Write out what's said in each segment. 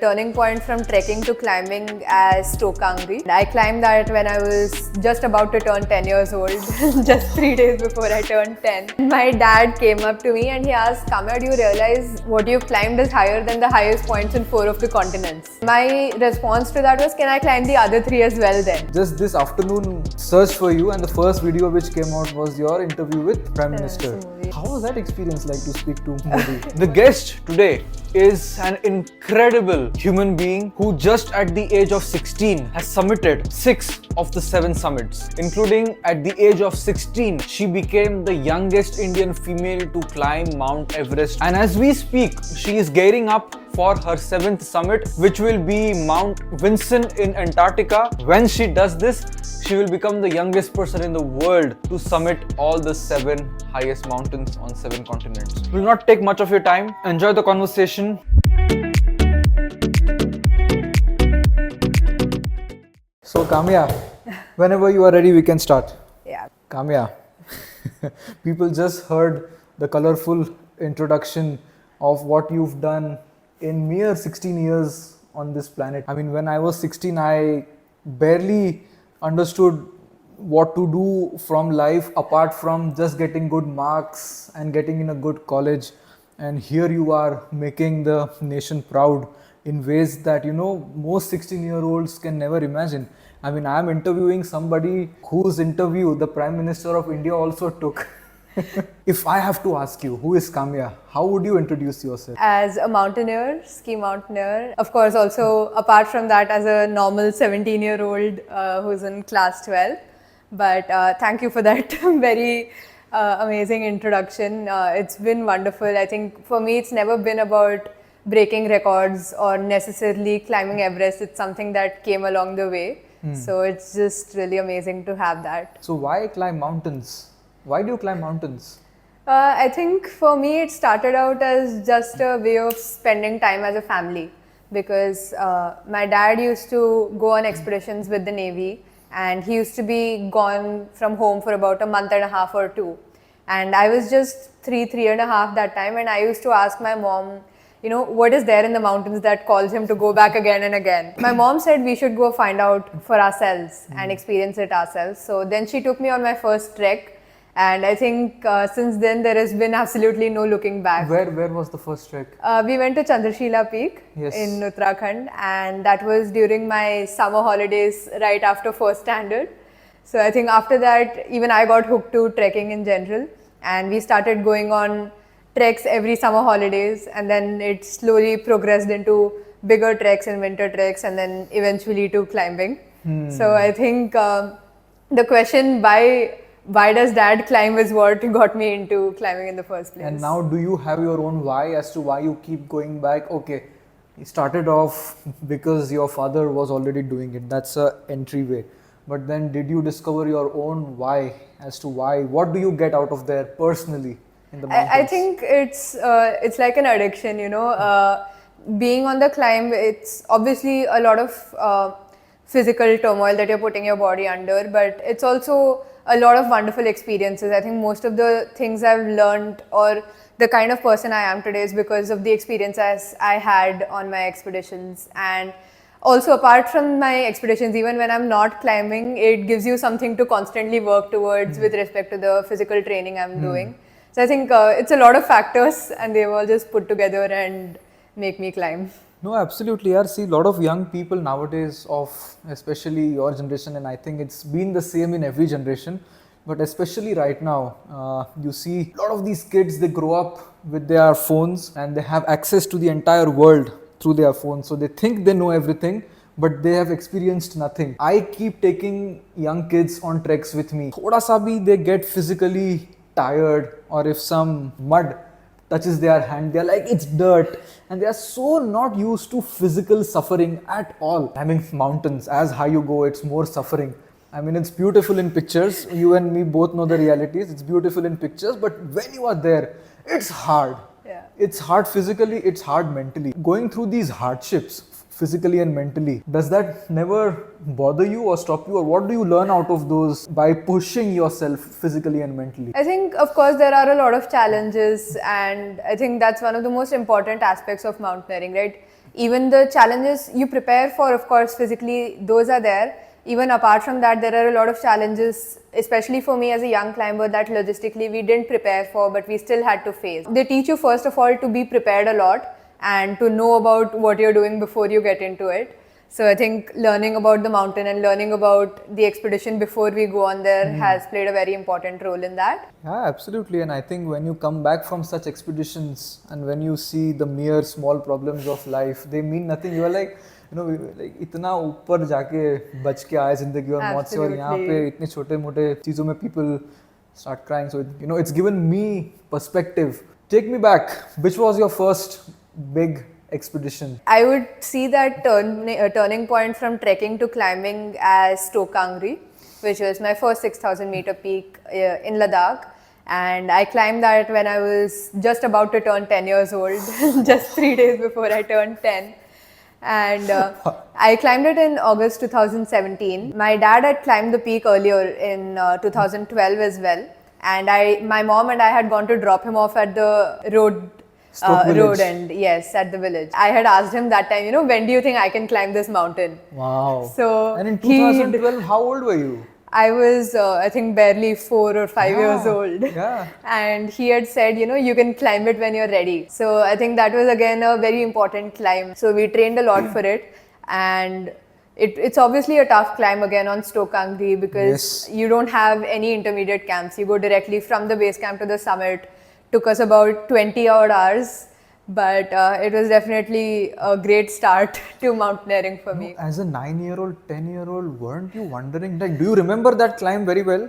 Turning point from trekking to climbing as Tokangri. I climbed that when I was just about to turn 10 years old, just 3 days before I turned 10. My dad came up to me and he asked, Kaamya, do you realize what you've climbed is higher than the highest points in 4 of the continents? My response to that was, can I climb the other 3 as well then? Just this afternoon searched for you and the first video which came out was your interview with Prime Minister. How was that experience like to speak to Modi? The guest today is an incredible human being who just at the age of 16 has summited 6 of the 7 summits, including at the age of 16 she became the youngest Indian female to climb Mount Everest, and as we speak she is gearing up for her 7th summit, which will be Mount Vincent in Antarctica. When she does this, she will become the youngest person in the world to summit all the 7 highest mountains on 7 continents. Will not take much of your time. Enjoy the conversation. So Kaamya, whenever you are ready, we can start. Yeah. Kaamya, people just heard the colorful introduction of what you've done in mere 16 years on this planet. I mean, when I was 16, I barely understood what to do from life apart from just getting good marks and getting in a good college. And here you are making the nation proud in ways that, most 16-year-olds can never imagine. I mean, I'm interviewing somebody whose interview the Prime Minister of India also took. If I have to ask you, who is Kaamya? How would you introduce yourself? As a mountaineer, ski mountaineer. Of course, also apart from that, as a normal 17-year-old who's in class 12. But thank you for that very amazing introduction. It's been wonderful. I think for me, it's never been about breaking records or necessarily climbing Everest. It's something that came along the way. So it's just really amazing to have that. So why climb mountains? Why do you climb mountains? I think for me it started out as just a way of spending time as a family, because my dad used to go on expeditions with the Navy and he used to be gone from home for about a month and a half or 2. And I was just 3 and a half that time, and I used to ask my mom, what is there in the mountains that calls him to go back again and again? My mom said we should go find out for ourselves and experience it ourselves. So then she took me on my first trek. And I think since then there has been absolutely no looking back. Where was the first trek? We went to Chandrashila Peak in Uttarakhand, and that was during my summer holidays right after first standard. So I think after that even I got hooked to trekking in general, and we started going on treks every summer holidays, and then it slowly progressed into bigger treks and winter treks, and then eventually to climbing. So I think the question why does dad climb is what got me into climbing in the first place. And now do you have your own why as to why you keep going back? Okay, you started off because your father was already doing it. That's a entryway. But then did you discover your own why as to why? What do you get out of there personally in the mountains? I think it's like an addiction, being on the climb, it's obviously a lot of physical turmoil that you're putting your body under, but it's also a lot of wonderful experiences. I think most of the things I've learned or the kind of person I am today is because of the experiences I had on my expeditions. And also apart from my expeditions, even when I'm not climbing, it gives you something to constantly work towards with respect to the physical training I'm doing. So I think it's a lot of factors, and they've all just put together and make me climb. No, absolutely. I see a lot of young people nowadays of especially your generation, and I think it's been the same in every generation, but especially right now, you see a lot of these kids, they grow up with their phones and they have access to the entire world through their phones. So they think they know everything, but they have experienced nothing. I keep taking young kids on treks with me. Thoda sa bhi they get physically tired, or if some mud touches their hand, they're like, it's dirt, and they are so not used to physical suffering at all. I mean, mountains, as high you go, it's more suffering. I mean, it's beautiful in pictures. You and me both know the realities. It's beautiful in pictures, but when you are there, it's hard. Yeah. It's hard physically, it's hard mentally. Going through these hardships, physically and mentally, does that never bother you or stop you, or what do you learn out of those by pushing yourself physically and mentally? I think, of course, there are a lot of challenges, and I think that's one of the most important aspects of mountaineering, right? Even the challenges you prepare for, of course, physically, those are there. Even apart from that, there are a lot of challenges, especially for me as a young climber, that logistically we didn't prepare for, but we still had to face. They teach you, first of all, to be prepared a lot and to know about what you're doing before you get into it. So I think learning about the mountain and learning about the expedition before we go on there has played a very important role in that. Yeah, absolutely. And I think when you come back from such expeditions and when you see the mere small problems of life, they mean nothing. You are like, like इतना ऊपर जाके बच के आए जिंदगी और मौत से, और यहाँ पे इतने छोटे मोटे चीज़ों में people start crying. So it's given me perspective. Take me back. Which was your first big expedition? I would see that turning point from trekking to climbing as Kangri, which was my first 6,000 meter peak in Ladakh. And I climbed that when I was just about to turn 10 years old, just 3 days before I turned 10. And I climbed it in August 2017. My dad had climbed the peak earlier in 2012 as well. And my mom and I had gone to drop him off at the road end, yes, at the village. I had asked him that time, when do you think I can climb this mountain? Wow. So and in 2012, how old were you? I was, I think, barely 4 or 5 years old. Yeah. And he had said, you can climb it when you're ready. So I think that was again a very important climb. So we trained a lot for it. And it's obviously a tough climb again on Kangri because you don't have any intermediate camps. You go directly from the base camp to the summit. Took us about 20 odd hours, but it was definitely a great start to mountaineering for me. As a 9-year-old, 10-year-old, weren't you wondering, like, do you remember that climb very well?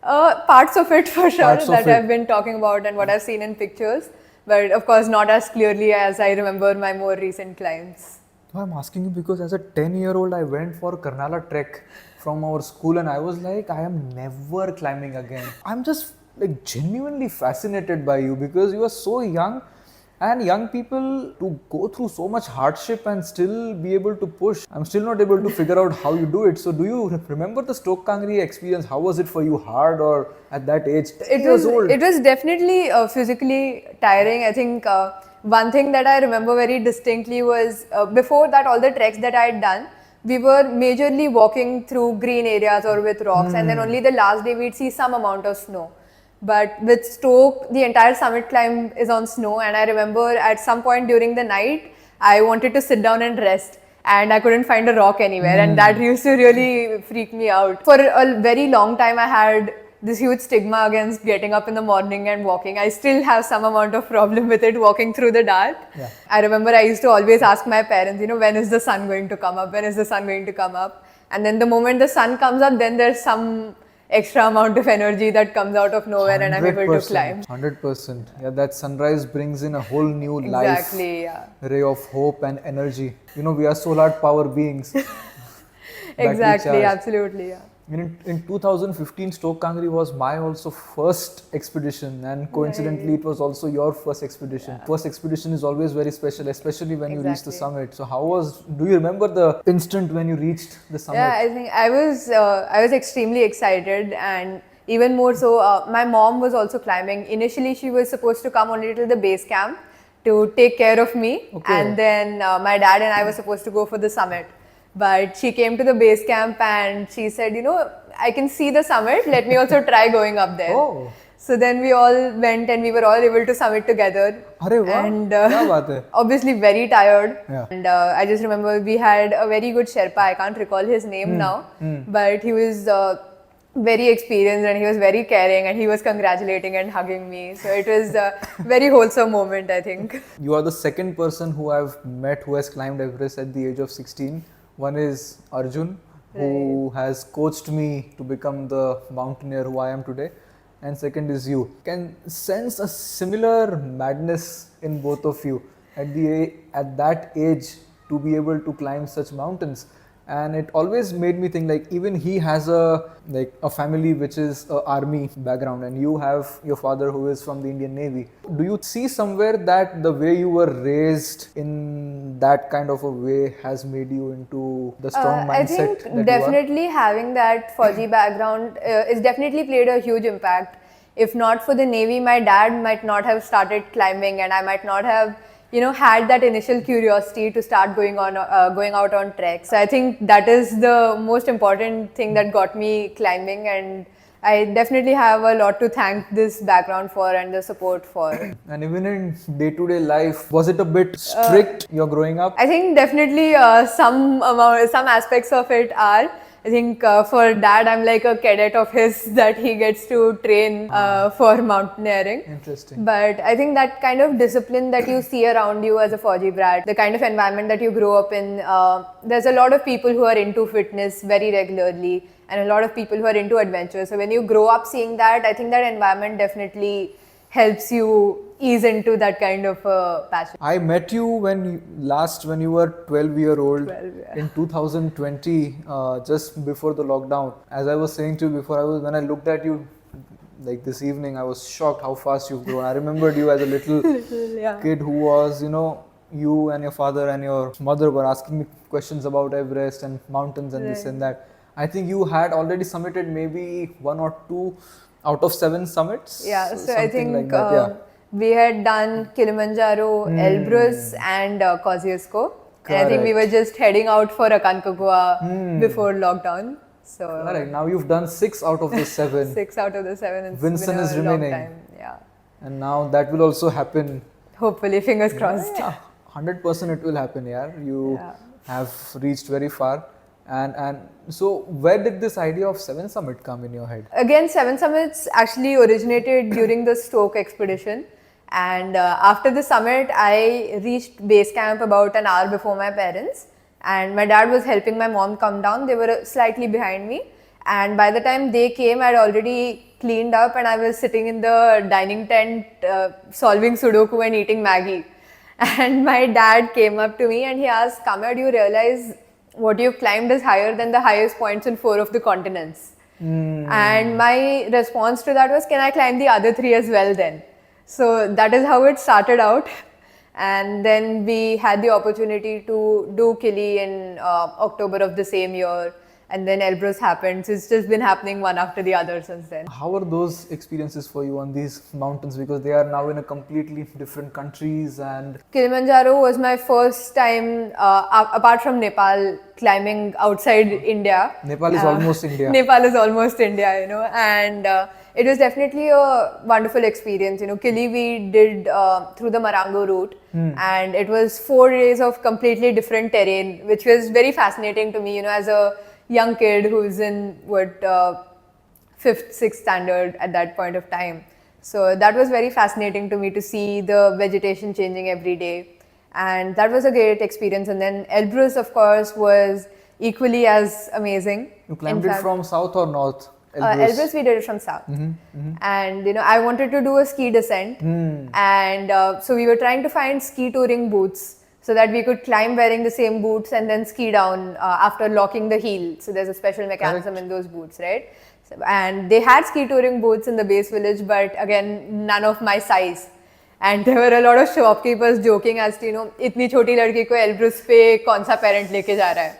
Parts of it for sure that I've been talking about and what I've seen in pictures, but of course not as clearly as I remember my more recent climbs. I'm asking you because as a 10-year-old, I went for Karnala trek from our school and I was like, I am never climbing again. I'm just like genuinely fascinated by you because you are so young, and young people to go through so much hardship and still be able to push. I'm still not able to figure out how you do it. So do you remember the Kangri experience? How was it for you? Hard or at that age, 10 years old? It was definitely physically tiring. I think one thing that I remember very distinctly was before that, all the treks that I had done, we were majorly walking through green areas or with rocks, and then only the last day we'd see some amount of snow. But with Stoke, the entire summit climb is on snow, and I remember at some point during the night, I wanted to sit down and rest, and I couldn't find a rock anywhere, and that used to really freak me out. For a very long time, I had this huge stigma against getting up in the morning and walking. I still have some amount of problem with it, walking through the dark. Yeah. I remember I used to always ask my parents, when is the sun going to come up? When is the sun going to come up? And then the moment the sun comes up, then there's some extra amount of energy that comes out of nowhere and I'm able to climb. 100%. Yeah, that sunrise brings in a whole new Exactly, yeah. ray of hope and energy. We are solar power beings. Exactly, absolutely, yeah. In 2015, Kangri was my also first expedition, and coincidentally it was also your first expedition. Yeah. First expedition is always very special, especially when you reach the summit. So do you remember the instant when you reached the summit? Yeah, I think I was extremely excited, and even more so, my mom was also climbing. Initially, she was supposed to come only to the base camp to take care of me, and then my dad and I were supposed to go for the summit. But she came to the base camp and she said, I can see the summit, let me also try going up there. Oh. So then we all went and we were all able to summit together. And obviously very tired. Yeah. And I just remember we had a very good Sherpa, I can't recall his name now, but he was very experienced and he was very caring and he was congratulating and hugging me. So it was a very wholesome moment, I think. You are the second person who I've met who has climbed Everest at the age of 16. One is Arjun, who has coached me to become the mountaineer who I am today. And second is you. Can sense a similar madness in both of you at that age to be able to climb such mountains. And it always made me think, like, even he has a family which is a army background, and you have your father who is from the Indian Navy. Do you see somewhere that the way you were raised in that kind of a way has made you into the strong mindset? I think definitely having that Fauji background is definitely played a huge impact. If not for the Navy, my dad might not have started climbing and I might not have had that initial curiosity to start going out on treks. So I think that is the most important thing that got me climbing, and I definitely have a lot to thank this background for and the support for. And even in day-to-day life, was it a bit strict? You're growing up. I think definitely some aspects of it are. I think for Dad, I'm like a cadet of his that he gets to train for mountaineering. Interesting. But I think that kind of discipline that you see around you as a Fauji brat, the kind of environment that you grow up in, there's a lot of people who are into fitness very regularly and a lot of people who are into adventure. So when you grow up seeing that, I think that environment definitely helps you ease into that kind of passion. I met you when you were 12-year-old 12, yeah. in 2020, just before the lockdown. As I was saying to you before, when I looked at you like this evening, I was shocked how fast you've grown. I remembered you as a little Yeah. kid who was, you and your father and your mother were asking me questions about Everest and mountains and this Right. and that. I think you had already summited maybe 1 or 2 out of 7 summits. Yeah, so I something think like that, yeah. we had done Kilimanjaro, Elbrus and Kosciuszko. And I think we were just heading out for Aconcagua before lockdown. So Correct. Now you've done 6 out of the 7. 6 out of the 7. It's Vincent been a is long remaining. time. Yeah. And now that will also happen. Hopefully, fingers crossed. Yeah, 100% it will happen, yeah. You have reached very far. And so where did this idea of 7 Summit come in your head? Again, 7 Summits actually originated during the Stoke expedition. And after the summit, I reached base camp about an hour before my parents. And my dad was helping my mom come down. They were slightly behind me. And by the time they came, I'd already cleaned up and I was sitting in the dining tent solving Sudoku and eating Maggie. And my dad came up to me and he asked, Kaamya, do you realize what you've climbed is higher than the highest points in 4 of the continents? And my response to that was, can I climb the other 3 as well then? So that is how it started out. And then we had the opportunity to do Kili in October of the same year. And then Elbrus happened. So it's just been happening one after the other since then. How are those experiences for you on these mountains? Because they are now in a completely different countries and... Kilimanjaro was my first time, apart from Nepal, climbing outside India. Nepal is almost India. Nepal is almost India, and it was definitely a wonderful experience. Kili we did through the Marango route, and it was 4 days of completely different terrain, which was very fascinating to me, as a young kid who's in 5th, 6th standard at that point of time. So that was very fascinating to me to see the vegetation changing every day. And that was a great experience. And then Elbrus, of course, was equally as amazing. You climbed it from south or north? Elbrus, we did it from south. And I wanted to do a ski descent. And so we were trying to find ski touring boots so that we could climb wearing the same boots and then ski down after locking the heel. So there's a special mechanism in those boots, right? So, and they had ski touring boots in the base village, but again, none of my size. And there were a lot of shopkeepers joking as to, itni choti ladki ko Elbrus pe kaun sa parent leke ja raha hai.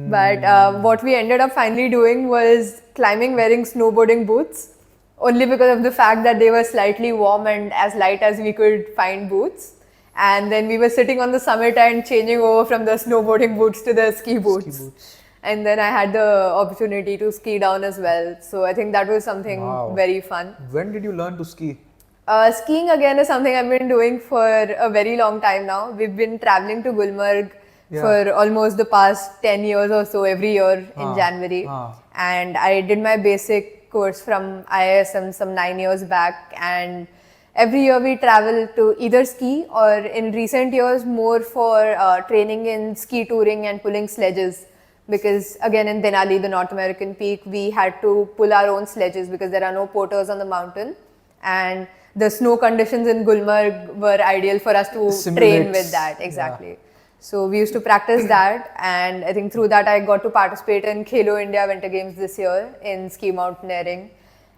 But what we ended up finally doing was climbing wearing snowboarding boots, only because of the fact that they were slightly warm and as light as we could find boots. And then we were sitting on the summit and changing over from the snowboarding boots to the ski boots. And then I had the opportunity to ski down as well. So I think that was something very fun. When did you learn to ski? Skiing again is something I've been doing for a very long time now. We've been traveling to Gulmarg for almost the past 10 years or so every year in January. And I did my basic course from IISM some 9 years back. And every year we travel to either ski or in recent years more for training in ski touring and pulling sledges. Because again in Denali, the North American peak, we had to pull our own sledges because there are no porters on the mountain. And the snow conditions in Gulmarg were ideal for us to train with that. Exactly. Yeah. So we used to practice that, and I think through that I got to participate in Khelo India Winter Games this year in ski mountaineering.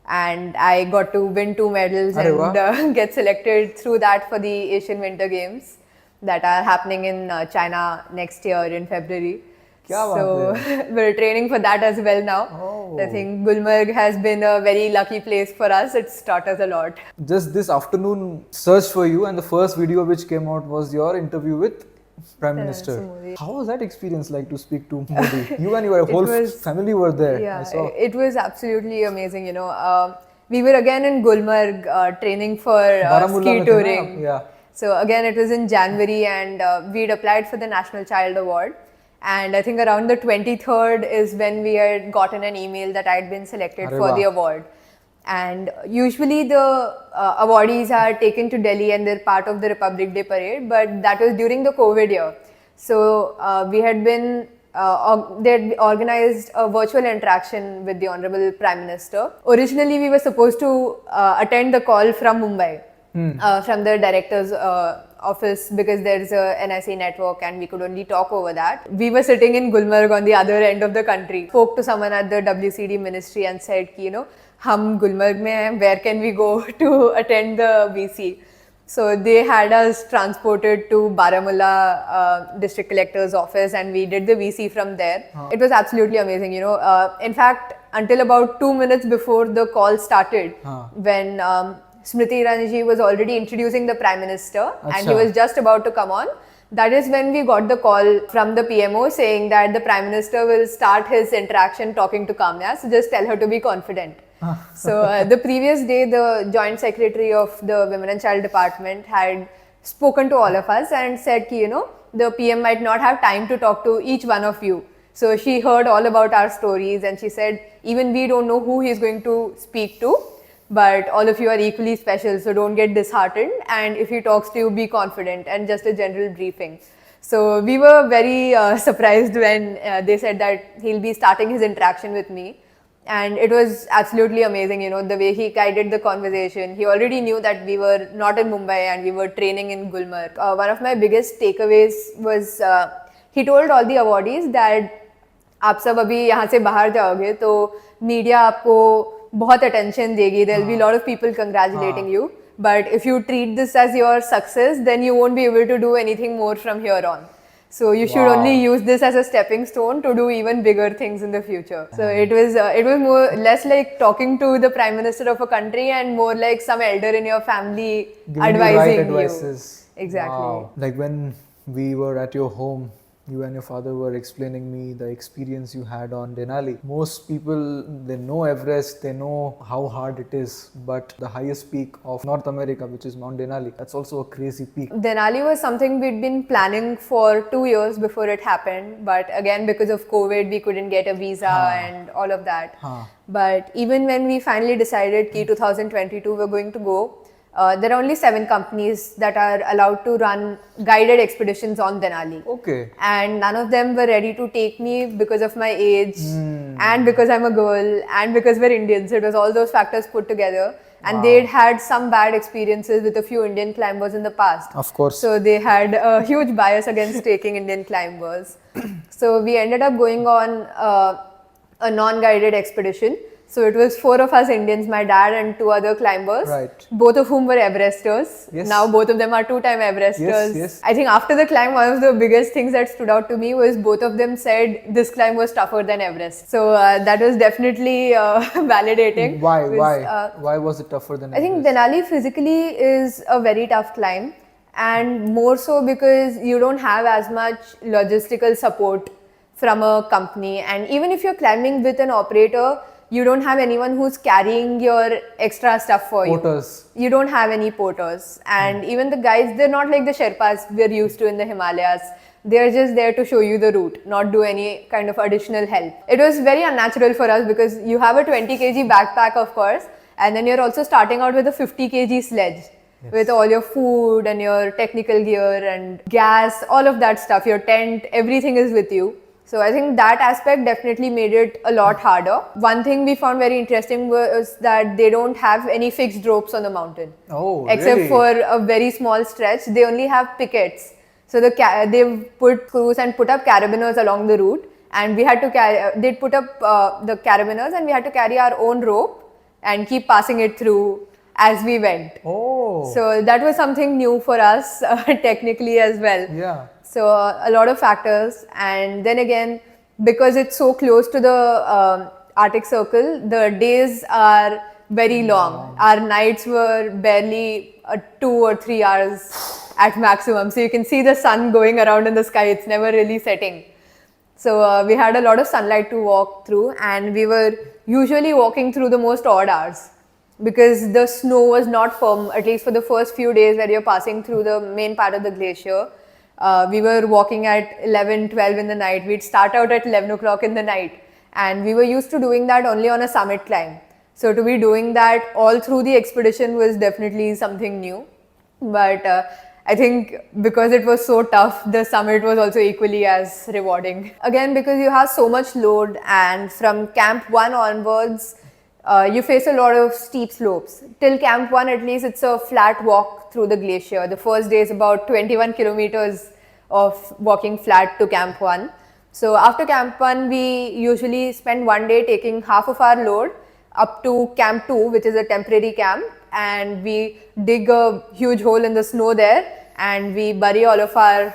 And I got to win 2 medals and get selected through that for the Asian Winter Games that are happening in China next year in February. क्या बात So है? we're training for that as well now. Oh. I think Gulmarg has been a very lucky place for us. It's taught us a lot. Just this afternoon searched for you, and the first video which came out was your interview with Prime Minister. Modi. How was that experience like to speak to Modi? You and your whole was- family were there. Yeah, I saw. it was absolutely amazing. We were again in Gulmarg training for Baramulla ski mein the na touring. aap? Yeah. So again, it was in January, and we'd applied for the National Child Award. And I think around the 23rd is when we had gotten an email that I'd been selected Arre for the wah. award. And usually the awardees are taken to Delhi and they're part of the Republic Day parade, but that was during the COVID year. So we had been, they had organized a virtual interaction with the Honorable Prime Minister. Originally, we were supposed to attend the call from Mumbai, from the director's office, because there's a NIC network and we could only talk over that. We were sitting in Gulmarg on the other end of the country. Spoke to someone at the WCD ministry and said, हम Gulmarg में हैं, where can we go to attend the VC? So they had us transported to Baramulla district collector's office and we did the VC from there. It was absolutely amazing, in fact, until about 2 minutes before the call started, when Smriti Irani ji was already introducing the Prime Minister and he Acha. was just about to come on. That is when we got the call from the PMO saying that the Prime Minister will start his interaction talking to Kaamya, so just tell her to be confident. So the previous day, the Joint Secretary of the Women and Child Department had spoken to all of us and said, the PM might not have time to talk to each one of you. So she heard all about our stories and she said, even we don't know who he's going to speak to, but all of you are equally special, so don't get disheartened, and if he talks to you, be confident, and just a general briefing. So we were very surprised when they said that he'll be starting his interaction with me, and it was absolutely amazing, the way he guided the conversation. He already knew that we were not in Mumbai and we were training in Gulmarg. One of my biggest takeaways was he told all the awardees that आप सब अभी यहाँ से बाहर जाओगे तो media आपको बहुत attention देगी. There will be a lot of people congratulating you. But if you treat this as your success, then you won't be able to do anything more from here on. So you should only use this as a stepping stone to do even bigger things in the future. So it was more less like talking to the Prime Minister of a country and more like some elder in your family Giving you advising right advices. Exactly. Wow. Like when we were at your home, you and your father were explaining me the experience you had on Denali. Most people, they know Everest, they know how hard it is, but the highest peak of North America, which is Mount Denali, that's also a crazy peak. Denali was something we'd been planning for 2 years before it happened, but again because of COVID we couldn't get a visa and all of that. But even when we finally decided that 2022 we're going to go, there are only 7 companies that are allowed to run guided expeditions on Denali. Okay. And none of them were ready to take me because of my age and because I'm a girl and because we're Indians. It was all those factors put together. And they'd had some bad experiences with a few Indian climbers in the past. Of course. So they had a huge bias against taking Indian climbers. So we ended up going on a non-guided expedition. So it was 4 of us Indians, my dad and 2 other climbers, Right. both of whom were Everesters. Yes. Now both of them are 2-time Everesters. Yes, yes. I think after the climb, one of the biggest things that stood out to me was both of them said this climb was tougher than Everest. So that was definitely validating. Why? Because, Why was it tougher than I think Everest? Denali physically is a very tough climb, and more so because you don't have as much logistical support from a company, and even if you're climbing with an operator, you don't have anyone who's carrying your extra stuff for Porters. you. You don't have any porters, and even the guides, they're not like the Sherpas we're used to in the Himalayas. They're just there to show you the route, not do any kind of additional help. It was very unnatural for us because you have a 20 kg backpack, of course, and then you're also starting out with a 50 kg sledge. Yes. With all your food and your technical gear and gas, all of that stuff, your tent, everything is with you. So I think that aspect definitely made it a lot harder. One thing we found very interesting was that they don't have any fixed ropes on the mountain. Oh, Except really? for a very small stretch, they only have pickets. So they've put crews and put up carabiners along the route, and we had to carry. They'd put up the carabiners, and we had to carry our own rope and keep passing it through as we went. Oh. So that was something new for us technically as well. Yeah. So a lot of factors, and then again because it's so close to the Arctic Circle, the days are very long. Our nights were barely 2 or 3 hours at maximum. So you can see the sun going around in the sky. It's never really setting. So we had a lot of sunlight to walk through, and we were usually walking through the most odd hours because the snow was not firm, at least for the first few days where you're passing through the main part of the glacier. We were walking at 11, 12 in the night. We'd start out at 11 o'clock in the night, and we were used to doing that only on a summit climb. So to be doing that all through the expedition was definitely something new. But I think because it was so tough, the summit was also equally as rewarding. Again, because you have so much load, and from Camp 1 onwards, you face a lot of steep slopes. Till Camp 1 at least, it's a flat walk through the glacier. The first day is about 21 kilometers of walking flat to Camp 1. So after Camp 1, we usually spend one day taking half of our load up to Camp 2, which is a temporary camp, and we dig a huge hole in the snow there, and we bury all of our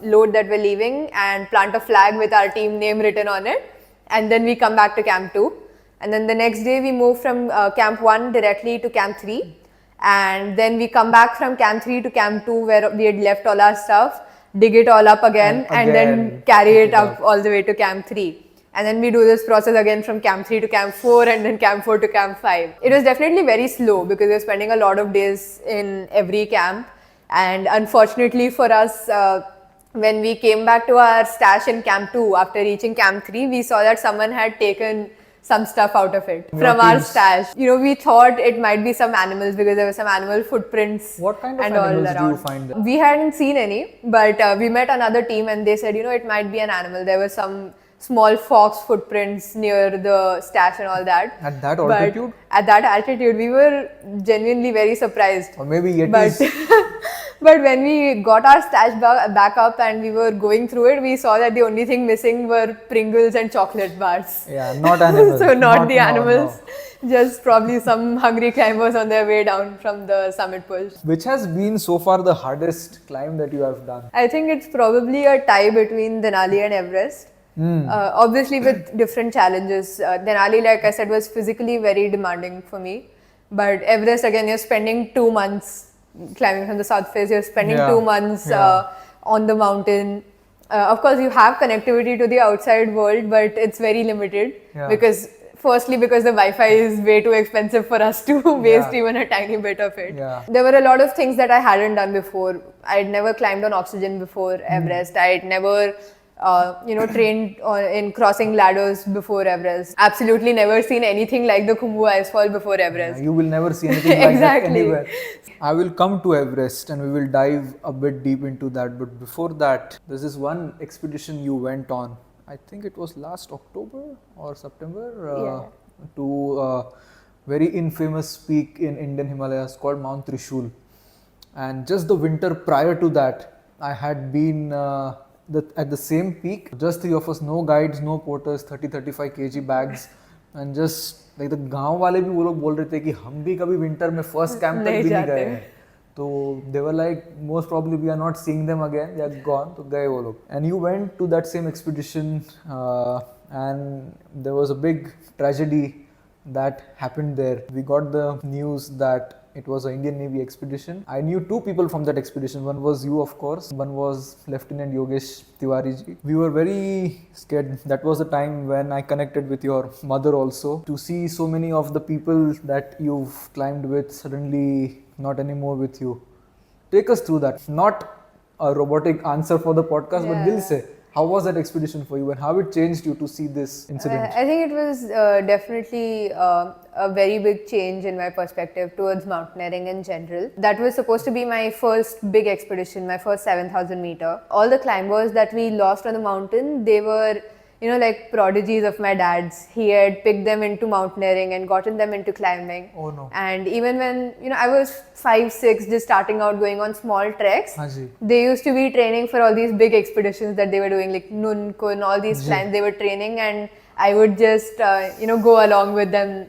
load that we're leaving and plant a flag with our team name written on it, and then we come back to Camp 2. And then the next day we move from Camp 1 directly to Camp 3, and then we come back from Camp 3 to Camp 2 where we had left all our stuff, dig it all up again, and then carry it up all the way to Camp 3. And then we do this process again from Camp 3 to Camp 4, and then Camp 4 to Camp 5. It was definitely very slow because we were spending a lot of days in every camp. And unfortunately for us, when we came back to our stash in Camp 2 after reaching Camp 3, we saw that someone had taken some stuff out of it from our stash. You know, we thought it might be some animals because there were some animal footprints. What kind of and animals all do around. you find there? We hadn't seen any, but we met another team and they said, you know, it might be an animal. There were some small fox footprints near the stash and all that. At that altitude? But at that altitude, we were genuinely very surprised. Or maybe Yetis. But when we got our stash back up and we were going through it, we saw that the only thing missing were Pringles and chocolate bars. Yeah, not animals. So not the animals, just probably some hungry climbers on their way down from the summit push. Which has been so far the hardest climb that you have done? I think it's probably a tie between Denali and Everest. Obviously with different challenges. Denali, like I said, was physically very demanding for me. But Everest, again, you're spending 2 months climbing from the south face. You're spending 2 months on the mountain. Of course, you have connectivity to the outside world, but it's very limited because firstly, because the Wi-Fi is way too expensive for us to waste even a tiny bit of it. There were a lot of things that I hadn't done before. I'd never climbed on oxygen before Everest. I'd never trained in crossing ladders before Everest. Absolutely never seen anything like the Khumbu Icefall before Everest. You will never see anything like that anywhere. I will come to Everest and we will dive a bit deep into that. But before that, there's this one expedition you went on. I think it was last October or September to a very infamous peak in Indian Himalayas called Mount Trishul. And just the winter prior to that, I had been at the same peak, just 3 of us, no guides, no porters, 30-35 kg bags, and just like the गांव वाले भी वो लोग बोल रहे थे कि हम भी कभी winter में first camp तक भी नहीं गए हैं. तो they were like, most probably we are not seeing them again, they are gone. तो गए वो लोग. And you went to that same expedition, and there was a big tragedy that happened there. We got the news that it was an Indian Navy expedition. I knew 2 people from that expedition. One was you, of course. One was Lieutenant Yogesh Tiwari ji. We were very scared. That was the time when I connected with your mother also. To see so many of the people that you've climbed with suddenly not anymore with you. Take us through that. Not a robotic answer for the podcast, but dil se. How was that expedition for you and how it changed you to see this incident? I think it was definitely a very big change in my perspective towards mountaineering in general. That was supposed to be my first big expedition, my first 7,000 meter. All the climbers that we lost on the mountain, they were, you know, like prodigies of my dad's. He had picked them into mountaineering and gotten them into climbing. Oh no. And even when, you know, I was 5-6, just starting out going on small treks, they used to be training for all these big expeditions that they were doing, like Nunkun, all these climbs they were training, and I would just, go along with them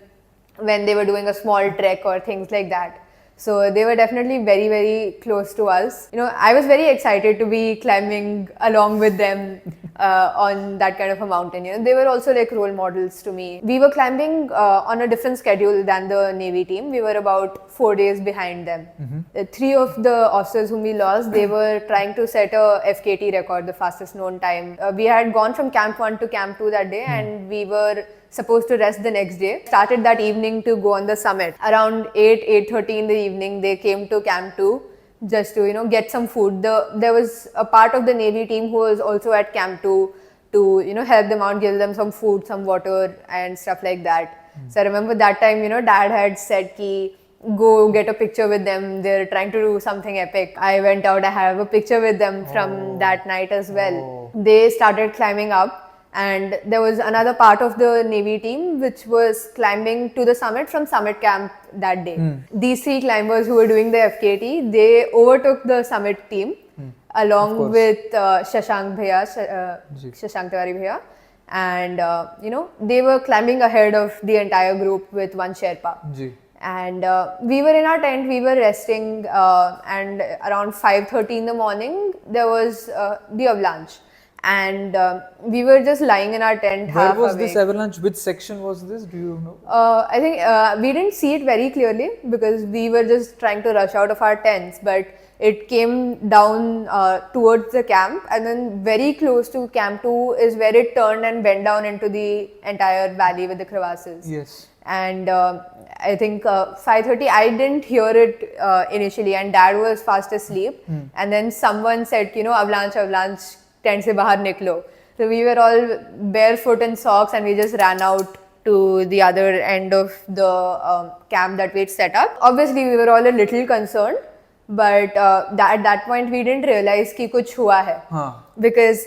when they were doing a small trek or things like that. So they were definitely very, very close to us. I was very excited to be climbing along with them on that kind of a mountain. They were also like role models to me. We were climbing on a different schedule than the Navy team. We were about 4 days behind them. 3 of the officers whom we lost, they were trying to set a FKT record, the fastest known time. We had gone from Camp 1 to Camp 2 that day, and we were supposed to rest the next day. Started that evening to go on the summit. Around 8:30 in the evening, they came to Camp 2 just to get some food. There was a part of the Navy team who was also at Camp 2 to help them out, give them some food, some water and stuff like that. So I remember that time Dad had said ki go get a picture with them, they're trying to do something epic. I went out, I have a picture with them from that night as well. They started climbing up, and there was another part of the Navy team which was climbing to the summit from summit camp that day. These 3 climbers who were doing the FKT, they overtook the summit team along with Shashank Tiwari Bhaiya, and they were climbing ahead of the entire group with one Sherpa. And we were in our tent, we were resting, and around 5:30 in the morning there was the avalanche. And we were just lying in our tent. Where half was awake. this avalanche? Which section was this? Do you know? I think we didn't see it very clearly because we were just trying to rush out of our tents, but it came down towards the camp, and then very close to Camp 2 is where it turned and went down into the entire valley with the crevasses. Yes. And I think 5:30, I didn't hear it initially, and Dad was fast asleep. And then someone said, avalanche, tent se bahar niklo. So we were all barefoot in socks, and we just ran out to the other end of the camp that we'd set up. Obviously, we were all a little concerned, but at that point we didn't realize ki kuch hua hai, because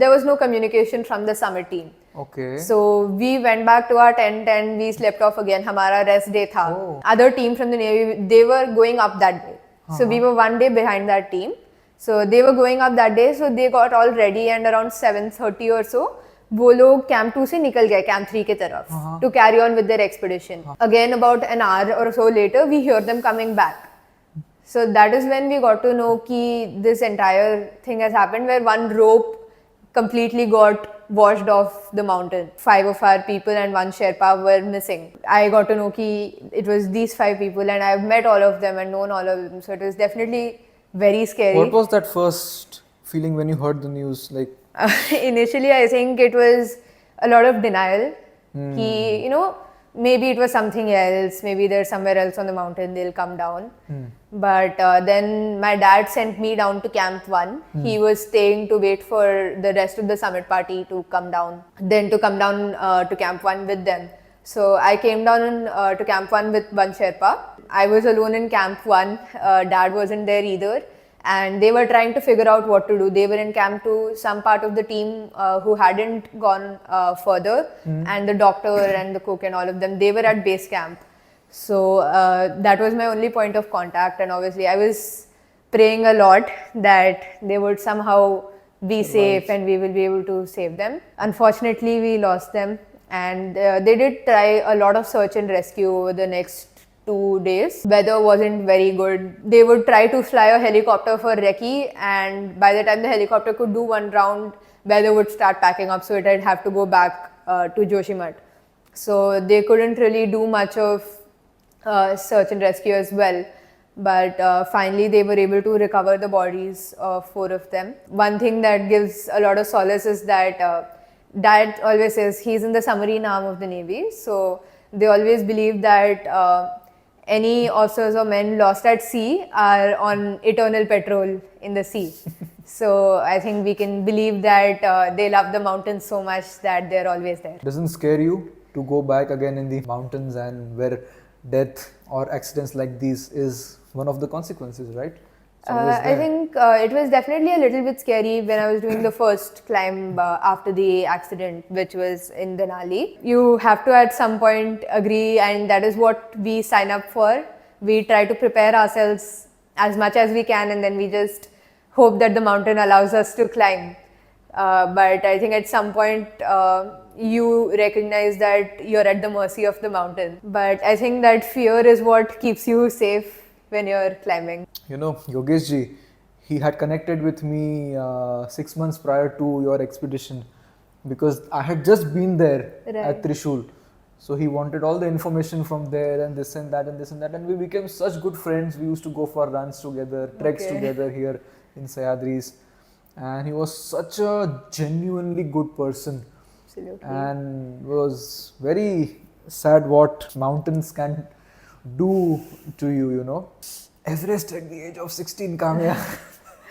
there was no communication from the summit team. Okay. So we went back to our tent and we slept off again. Hamara rest day tha. Other team from the Navy, they were going up that day. So we were 1 day behind that team. So they were going up that day, so they got all ready, and around 7:30 or so, वो लोग Camp 2 से निकल गए Camp 3 के तरफ to carry on with their expedition. Again, about an hour or so later, we hear them coming back. So that is when we got to know ki this entire thing has happened, where one rope completely got washed off the mountain. 5 of our people and one Sherpa were missing. I got to know ki it was these 5 people, and I've met all of them and known all of them. So it was definitely very scary. What was that first feeling when you heard the news? Like initially, I think it was a lot of denial. Ki, maybe it was something else. Maybe they're somewhere else on the mountain. They'll come down. But then my dad sent me down to Camp 1. He was staying to wait for the rest of the summit party to come down. Then to come down to Camp 1 with them. So I came down to Camp 1 with one Sherpa. I was alone in Camp 1. Dad wasn't there either. And they were trying to figure out what to do. They were in Camp 2. Some part of the team who hadn't gone further, and the doctor and the cook and all of them, they were at base camp. So that was my only point of contact. And obviously I was praying a lot that they would somehow be safe and we will be able to save them. Unfortunately, we lost them. And they did try a lot of search and rescue over the next 2 days. Weather wasn't very good. They would try to fly a helicopter for recce, and by the time the helicopter could do one round, weather would start packing up, so it would have to go back to Joshimath. So they couldn't really do much of search and rescue as well. But finally they were able to recover the bodies of 4 of them. One thing that gives a lot of solace is that Dad always says he's in the submarine arm of the Navy. So they always believe that any officers or men lost at sea are on eternal patrol in the sea. So I think we can believe that they love the mountains so much that they're always there. Doesn't scare you to go back again in the mountains, and where death or accidents like these is one of the consequences, right? I think it was definitely a little bit scary when I was doing the first climb after the accident, which was in Denali. You have to at some point agree, and that is what we sign up for. We try to prepare ourselves as much as we can, and then we just hope that the mountain allows us to climb. But I think at some point you recognize that you're at the mercy of the mountain. But I think that fear is what keeps you safe when you're climbing? You know, Yogesh ji, he had connected with me 6 months prior to your expedition because I had just been there Right. at Trishul. So he wanted all the information from there and this and that and this and that, and we became such good friends. We used to go for runs together, treks Okay. together here in Sayadris, and he was such a genuinely good person. Absolutely. And was very sad what mountains can do to you, you know. Everest at the age of 16, Kaamya.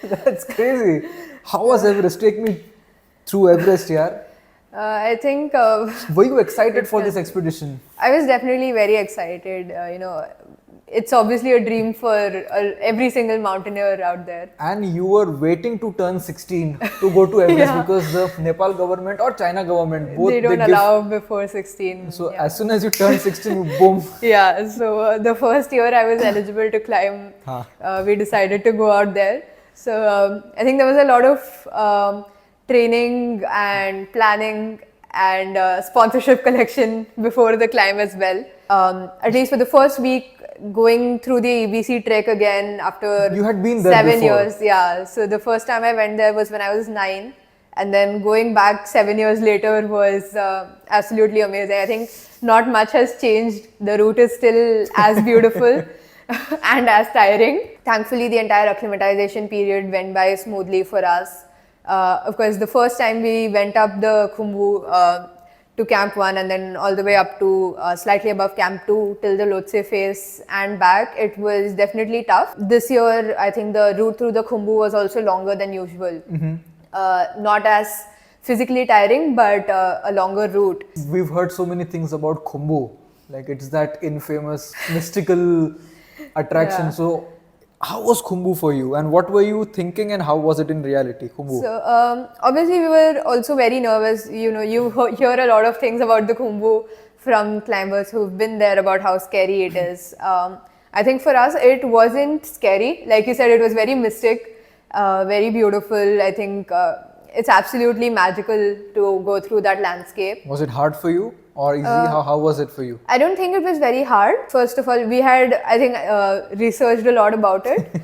That's crazy. How was Everest? Take me through Everest, yeah. I think Were you excited for this expedition? I was definitely very excited. It's obviously a dream for every single mountaineer out there. And you were waiting to turn 16 to go to Everest Yeah. because the Nepal government or China government, both They don't give. allow before 16. So yeah. as soon as you turn 16, boom. Yeah, so the first year I was eligible to climb, we decided to go out there. So I think there was a lot of training and planning and sponsorship collection before the climb as well. At least for the first week, going through the EBC trek again after You had been there 7 before. years. Yeah, so the first time I went there was when I was 9. And then going back 7 years later was absolutely amazing. I think not much has changed. The route is still as beautiful and as tiring. Thankfully, the entire acclimatization period went by smoothly for us. Of course, the first time we went up the Khumbu to Camp 1 and then all the way up to slightly above Camp 2 till the Lhotse face and back, it was definitely tough. This year, I think the route through the Khumbu was also longer than usual. Not as physically tiring, but a longer route. We've heard so many things about Khumbu, like it's that infamous mystical attraction. Yeah. So, how was Khumbu for you, and what were you thinking, and how was it in reality, Khumbu? So obviously we were also very nervous. You know, you hear a lot of things about the Khumbu from climbers who've been there about how scary it is. I think for us it wasn't scary. Like you said, it was very mystic, very beautiful. I think it's absolutely magical to go through that landscape. Was it hard for you or easy? How was it for you? I don't think it was very hard. First of all, we had, I think, researched a lot about it.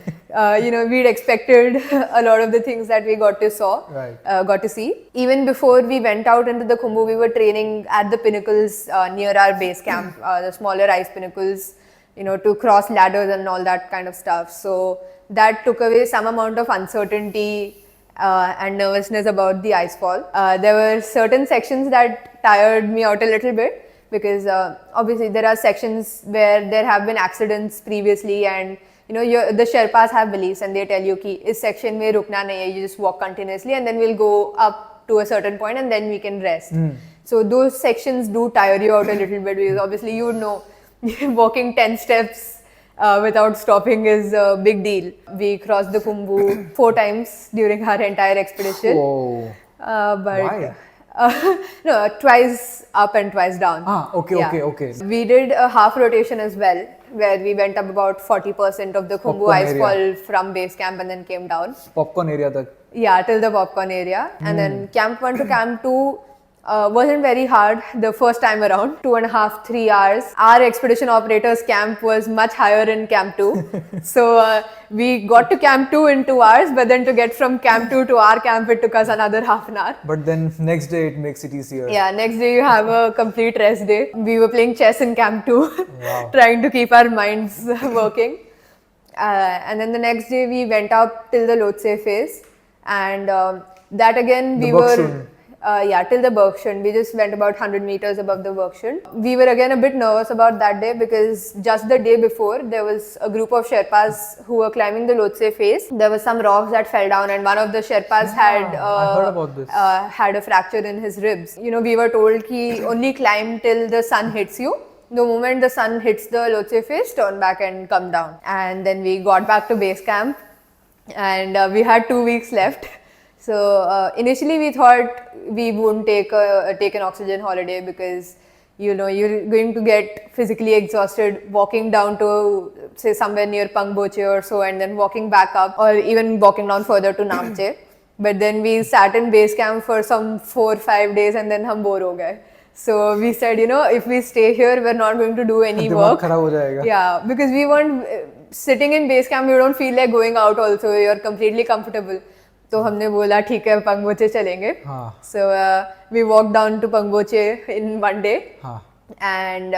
We'd expected a lot of the things that we got to see. Even before we went out into the Khumbu, we were training at the pinnacles near our base camp, the smaller ice pinnacles, to cross ladders and all that kind of stuff. So that took away some amount of uncertainty and nervousness about the icefall. There were certain sections that tired me out a little bit because obviously there are sections where there have been accidents previously and the Sherpas have beliefs and they tell you ki is section mein rukna nahi hai, you just walk continuously and then we'll go up to a certain point and then we can rest. So those sections do tire you out a little bit because obviously you would know walking 10 steps without stopping is a big deal. We crossed the Khumbu 4 times during our entire expedition. Whoa. Why? No, twice up and twice down. Okay. We did a half rotation as well, where we went up about 40% of the Khumbu Popcorn icefall area. from base camp and then came down. Popcorn area tak. Yeah, till the popcorn area. And then Camp 1 to Camp 2 wasn't very hard the first time around, 2.5, 3 hours. Our expedition operator's camp was much higher in Camp 2. So we got to Camp 2 in 2 hours, but then to get from Camp 2 to our camp, it took us another half an hour. But then next day it makes it easier. Yeah, next day you have a complete rest day. We were playing chess in Camp 2, Wow. trying to keep our minds working. And then the next day we went up till the Lhotse face. And that again we The were... Bakshund. Till the Bergshund. We just went about 100 meters above the Bergshund. We were again a bit nervous about that day because just the day before there was a group of Sherpas who were climbing the Lhotse face. There was some rocks that fell down and one of the Sherpas had I heard about this. had a fracture in his ribs. We were told ki only climb till the sun hits you. The moment the sun hits the Lhotse face, turn back and come down. And then we got back to base camp and we had 2 weeks left. So initially we thought we wouldn't take an oxygen holiday because you're going to get physically exhausted walking down to say somewhere near Pangboche or so and then walking back up or even walking down further to Namche. But then we sat in base camp for some 4-5 days and then hum bore ho gaye. So we said, if we stay here, we're not going to do any Dimag work. kharab ho jayega. Yeah, because we weren't sitting in base camp, you don't feel like going out also. You're completely comfortable. तो हमने बोला ठीक है पंगबोचे चलेंगे. So we walked down to Pangboche in one day. And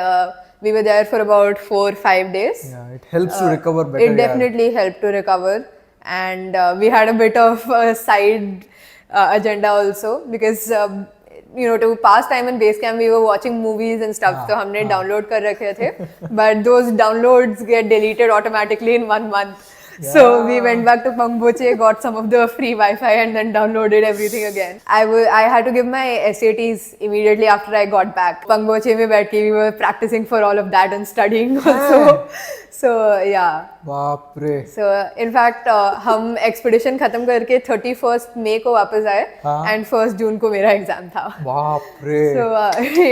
we were there for about 4-5 days. Yeah, it helps to recover better. It definitely helped to recover. And we had a bit of a side agenda also because you know, to pass time in base camp we were watching movies and stuff. So हमने download कर रखे थे. But those downloads get deleted automatically in 1 month. Yeah. So we went back to Pangboche, got some of the free Wi-Fi and then downloaded everything again. I had to give my SATs immediately after I got back. Pangboche में बैठ के we were practicing for all of that and studying also. So yeah. बाप रे. So in fact हम expedition खत्म करके 31st May को वापस आए and 1st June को मेरा exam था. बाप रे. So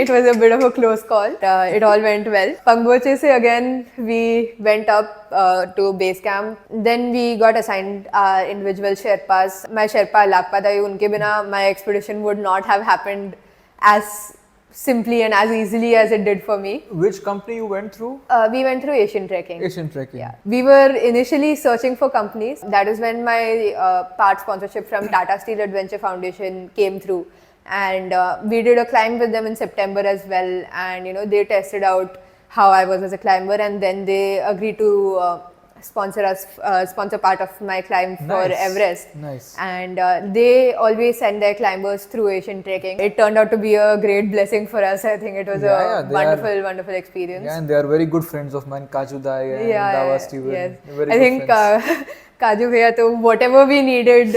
it was a bit of a close call. It all went well. Pangboche से again we went up to base camp. Then we got assigned individual Sherpas. My Sherpa लापता था, उनके बिना my expedition would not have happened as simply and as easily as it did for me. Which company you went through? We went through Asian Trekking. Asian Trekking. Yeah. We were initially searching for companies. That is when my part sponsorship from Tata Steel Adventure Foundation came through. And we did a climb with them in September as well. And you know, they tested out how I was as a climber, and then they agreed to sponsor part of my climb for Everest. Nice. And they always send their climbers through Asian Trekking. It turned out to be a great blessing for us. I think it was a wonderful experience. Yeah, and they are very good friends of mine, Kaju Dai and Dawa Steven. Yes. Very I think Kaju bhaiya to whatever we needed.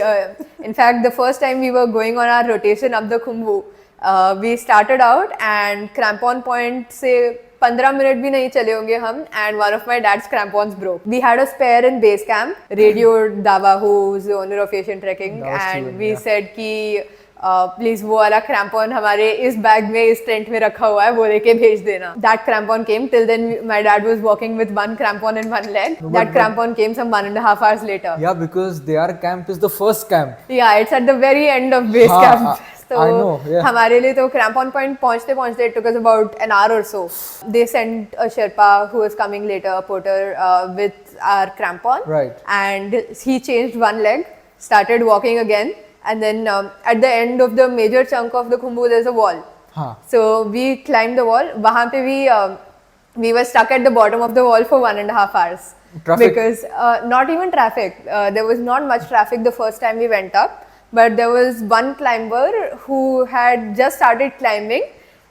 In fact, the first time we were going on our rotation up the Khumbu, we started out and crampon point से 15 minute भी नहीं चले होंगे हम, and one of my dad's crampons broke. We had a spare in base camp. Radioed Dawa, who's the owner of Asian Trekking, and we said कि please वो वाला crampon हमारे इस बैग में इस टेंट में रखा हुआ है, वो लेके भेज देना. That crampon came. Till then my dad was walking with one crampon in one leg. That crampon came some 1.5 hours later. Yeah, because their camp is the first camp. Yeah, it's at the very end of base camp. So I know, yeah. हमारे लिए तो crampon point पहुँचते it took us about an hour or so. They sent a Sherpa who was coming later, a porter, with our crampon. Right. And he changed one leg, started walking again, and then at the end of the major chunk of the Khumbu, there's a wall. So we climbed the wall. वहाँ पे we were stuck at the bottom of the wall for 1.5 hours. Traffic? Because not even traffic. There was not much traffic the first time we went up. But there was one climber who had just started climbing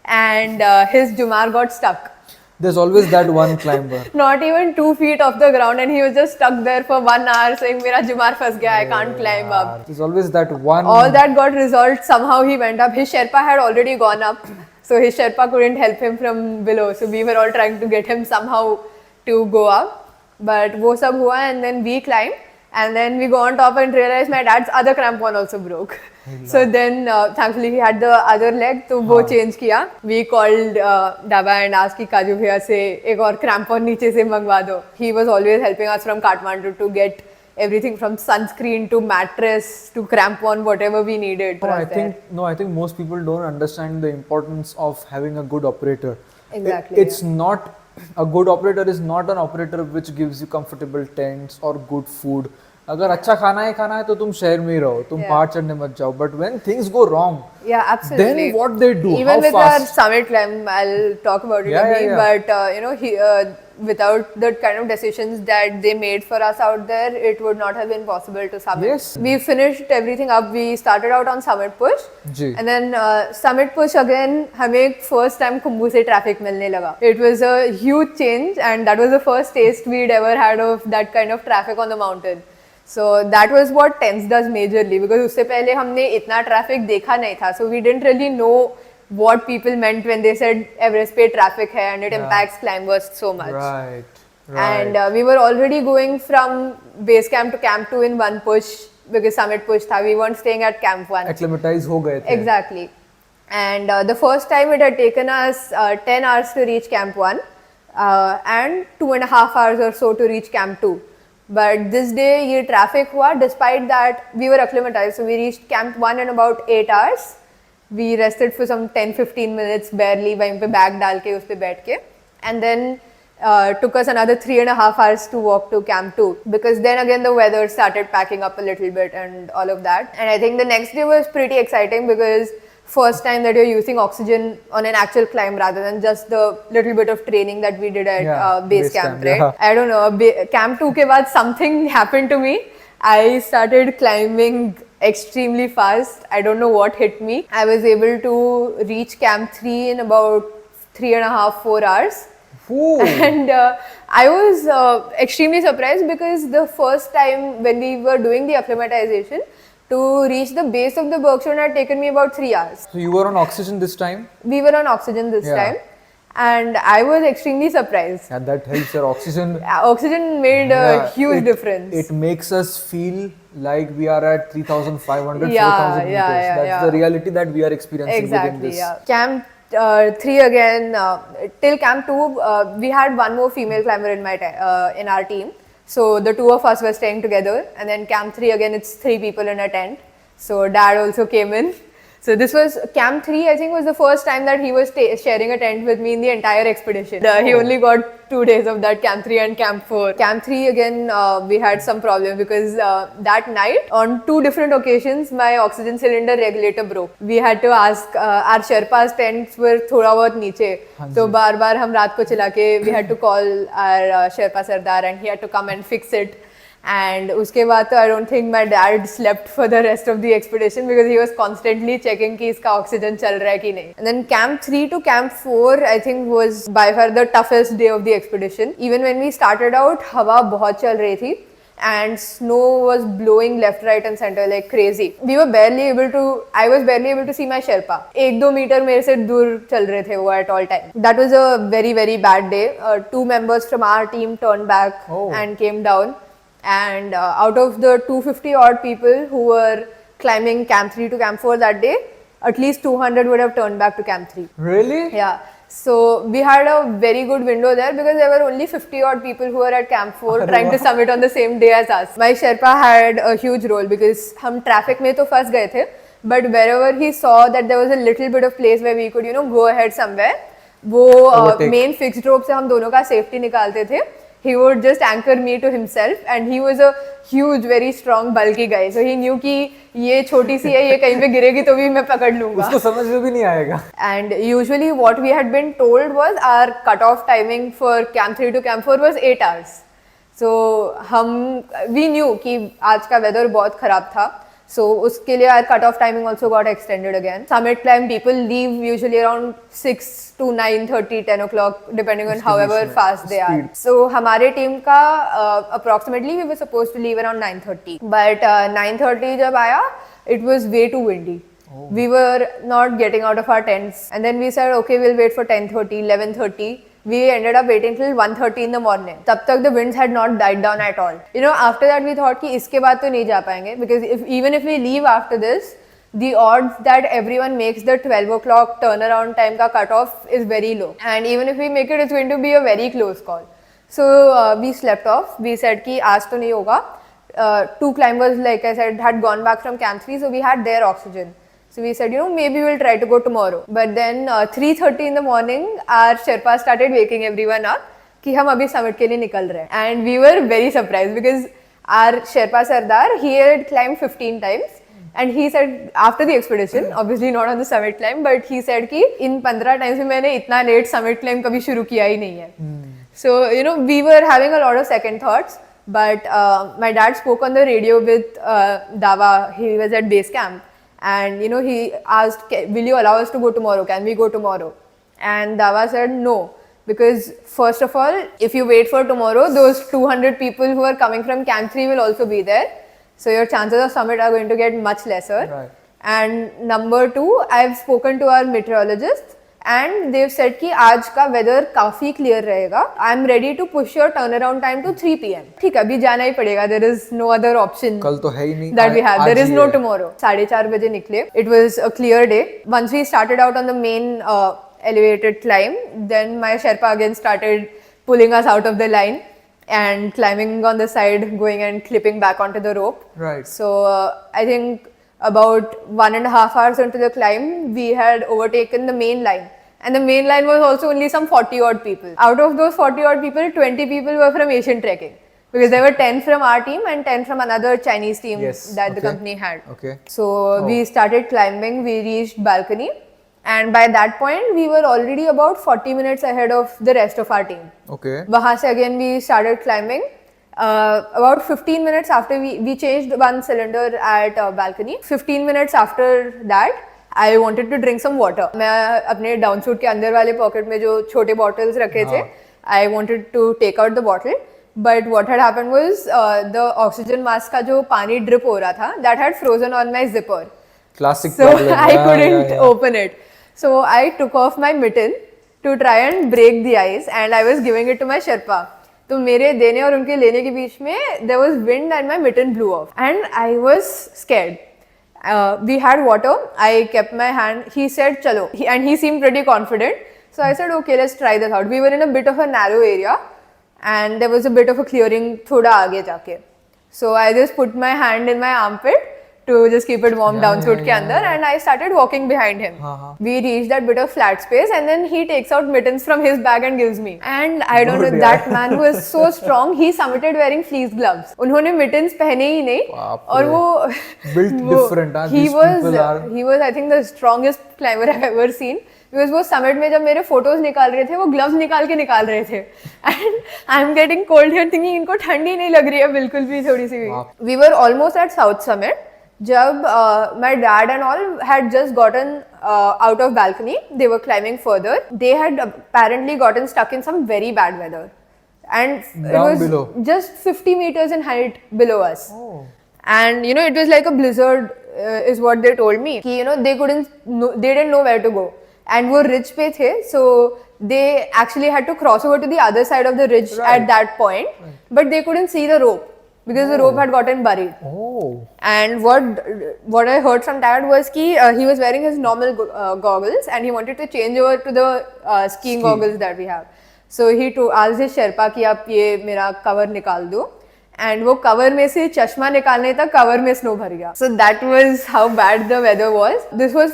and his Jumar got stuck. There's always that one climber. Not even 2 feet off the ground, and he was just stuck there for 1 hour saying, Mera Jumar fas gaya, I can't climb up. There's always that one. All that got resolved. Somehow he went up. His Sherpa had already gone up. So his Sherpa couldn't help him from below. So we were all trying to get him somehow to go up. But wo sab hua, and then we climbed. And then we go on top and realize my dad's other crampon also broke. So then thankfully he had the other leg, so वो change किया. We called Daba and asked कि काजू भैया से एक और crampon नीचे से मंगवा दो. He was always helping us from Kathmandu to get everything from sunscreen to mattress to crampon, whatever we needed. I think most people don't understand the importance of having a good operator. Exactly. It's not. A good operator is not an operator which gives you comfortable tents or good food. अगर अच्छा खाना है तो तुम शहर में ही रहो, तुम पहाड़ चढ़ने मत जाओ. But when things go wrong, absolutely. Then what they do? Even how with fast? our summit climb, I'll talk about it a bit. But you know, without the kind of decisions that they made for us out there, it would not have been possible to summit. Yes. We finished everything up. We started out on summit push, and then summit push again. हमें first time Khumbu से traffic मिलने लगा. It was a huge change, and that was the first taste we'd ever had of that kind of traffic on the mountain. So that was what tensed us majorly, because उससे पहले हमने इतना traffic देखा नहीं था. So we didn't really know what people meant when they said Everest पे traffic है and it impacts climbers so much. Right. And we were already going from base camp to camp 2 in one push, because summit push था. We weren't staying at camp 1. Acclimatize हो गए थे. Exactly. And the first time it had taken us 10 hours to reach camp 1 and 2.5 hours or so to reach camp 2. But this day ये traffic हुआ. Despite that, we were acclimatized. So we reached camp 1 in about 8 hours. We rested for some 10-15 minutes barely, वहीं पे bag डाल के उस पे बैठ के. And then Took us another 3.5 hours to walk to Camp 2 because then again the weather started packing up a little bit and all of that. And I think the next day was pretty exciting because first time that you're using oxygen on an actual climb rather than just the little bit of training that we did at base camp, right? Yeah. I don't know, Camp 2 ke baad something happened to me. I started climbing extremely fast. I don't know what hit me. I was able to reach Camp 3 in about 3.5, 4 hours. Ooh. And I was extremely surprised because the first time when we were doing the acclimatization, to reach the base of the Bergstone had taken me about 3 hours. So you were on oxygen this time? We were on oxygen this time. And I was extremely surprised. Yeah, that helps your oxygen. Oxygen made a huge difference. It makes us feel like we are at 3,500, Yeah, 4,000 meters. yeah, That's the reality that we are experiencing within this. Yeah. Camp 3 again, till Camp 2, we had one more female climber in our team. So the two of us were staying together, and then Camp 3 again, it's 3 people in a tent. So dad also came in. So this was Camp 3, I think was the first time that he was sharing a tent with me in the entire expedition. He only got 2 days of that, Camp 3 and Camp 4. Camp 3 again, we had some problem because that night on 2 different occasions, my oxygen cylinder regulator broke. We had to ask, our Sherpa's tents were thoda bahut niche. So bar hum raat ko chila ke, we had to call our Sherpa Sardar and he had to come and fix it. And uske baad I don't think my dad slept for the rest of the expedition because he was constantly checking ki iska oxygen chal raha hai ki nahi. And then Camp 3 to Camp 4 I think was by far the toughest day of the expedition. Even when we started out, hawa bahut chal rahi thi and snow was blowing left, right and center like crazy. I was barely able to see my Sherpa. 1-2 meter mere se dur chal rahe the wo at all time. That was a very, very bad day. 2 members from our team turned back and came down. And out of the 250 odd people who were climbing Camp 3 to Camp 4 that day, at least 200 would have turned back to Camp 3. Really? Yeah. So we had a very good window there because there were only 50 odd people who were at Camp 4 trying to summit on the same day as us. My Sherpa had a huge role because hum traffic mein to fas gaye the, but wherever he saw that there was a little bit of place where we could, go ahead somewhere, वो main fixed rope से हम दोनों का safety निकालते थे. He would just anchor me to himself and he was a huge, very strong, bulky guy. So he knew कि ये छोटी सी है, ये कहीं पे गिरेगी तो भी मैं पकड़ लूँगा. उसको समझ में भी नहीं आएगा. And usually what we had been told was our cut-off timing for Camp 3 to Camp 4 was 8 hours. So we knew कि आज का weather बहुत खराब था. So uske liye our cut-off timing also got extended again. Summit climb people leave usually around 6 to 9:30, 10 o'clock depending on however fast they are. So हमारे team का approximately we were supposed to leave around 9:30. But 9:30 जब आया, it was way too windy. We were not getting out of our tents. And then we said, okay, we'll wait for 10:30, 11:30. We ended up waiting till 1:30 in the morning. तब तक the winds had not died down at all. After that we thought कि इसके बाद तो नहीं जा पाएंगे because even if we leave after this, the odds that everyone makes the 12 o'clock turnaround time का cutoff is very low. And even if we make it, it's going to be a very close call. So we slept off. We said कि आज तो नहीं होगा. 2 climbers, like I said, had gone back from Camp 3, so we had their oxygen. So we said, maybe we'll try to go tomorrow. But then 3:30 in the morning, our Sherpa started waking everyone up कि हम अभी summit के लिए निकल रहे हैं. And we were very surprised because our Sherpa Sardar, he had climbed 15 times. And he said after the expedition, obviously not on the summit climb, but he said कि इन 15 times में मैंने इतना late summit climb कभी शुरू किया ही नहीं है. So we were having a lot of second thoughts. But my dad spoke on the radio with Dava. He was at base camp. And he asked, will you allow us to go tomorrow? Can we go tomorrow? And Dava said no, because first of all, if you wait for tomorrow, those 200 people who are coming from Camp 3 will also be there. So your chances of summit are going to get much lesser. Right. And number 2, I've spoken to our meteorologists and they've said कि आज का weather काफी clear रहेगा. I'm ready to push your turnaround time to 3 p.m. ठीक है, अभी जाना ही पड़ेगा. There is no other option. कल तो है ही नहीं. That we have. There is no tomorrow. 4:30 बजे निकले. It was a clear day. Once we started out on the main elevated climb, then my Sherpa again started pulling us out of the line and climbing on the side, going and clipping back onto the rope. Right. So I think about 1.5 hours into the climb, we had overtaken the main line. And the main line was also only some 40 odd people. Out of those 40 odd people, 20 people were from Asian Trekking. Because there were 10 from our team and 10 from another Chinese team that the company had. Okay. So we started climbing, we reached balcony. And by that point, we were already about 40 minutes ahead of the rest of our team. Okay. Wahan se again we started climbing. About 15 minutes after we changed one cylinder at balcony. 15 minutes after that, I wanted to drink some water. मैं अपने down suit के अंदर वाले pocket में जो छोटे bottles रखे थे, I wanted to take out the bottle. But what had happened was the oxygen mask का जो पानी drip हो रहा था, that had frozen on my zipper. Classic So problem. I couldn't open it. So I took off my mitten to try and break the ice, and I was giving it to my Sherpa. तो मेरे देने और उनके लेने के बीच में there was wind and my mitten blew off, and I was scared. We had water. I kept my hand. He said, "Chalo," and he seemed pretty confident. So I said, "Okay, let's try this out." We were in a bit of a narrow area, and there was a bit of a clearing थोड़ा आगे जाके. So I just put my hand in my armpit to just keep it warm down suit के अंदर, and I started walking behind him. We reached that bit of flat space, and then he takes out mittens from his bag and gives me. And I don't know, that man was so strong. He summited wearing fleece gloves. उन्होंने mittens पहने ही नहीं, और वो built different. He was I think the strongest climber I've ever seen. Because वो summit में जब मेरे photos निकाल रहे थे, वो gloves निकाल के निकाल रहे थे. And I'm getting cold here, thinking इनको ठंडी नहीं लग रही है बिल्कुल भी थोड़ी सी भी. We were almost at South Summit. जब my dad and all had just gotten out of balcony, they were climbing further. They had apparently gotten stuck in some very bad weather, and it was just 50 meters in height below us. And you know, it was like a blizzard, is what they told me. कि, you know, they didn't know where to go, and वो ridge पे थे, so they actually had to cross over to the other side of the ridge at that point, but they couldn't see the rope. Because the rope had gotten buried. And what I heard from dad was that he was wearing his normal goggles, and he wanted to change over to the skiing goggles that we have. So he asked his Sherpa कि आप ये मेरा cover निकाल दो. And वो cover में से चश्मा निकालने तक cover में snow भर गया. So that was how bad the weather was. This was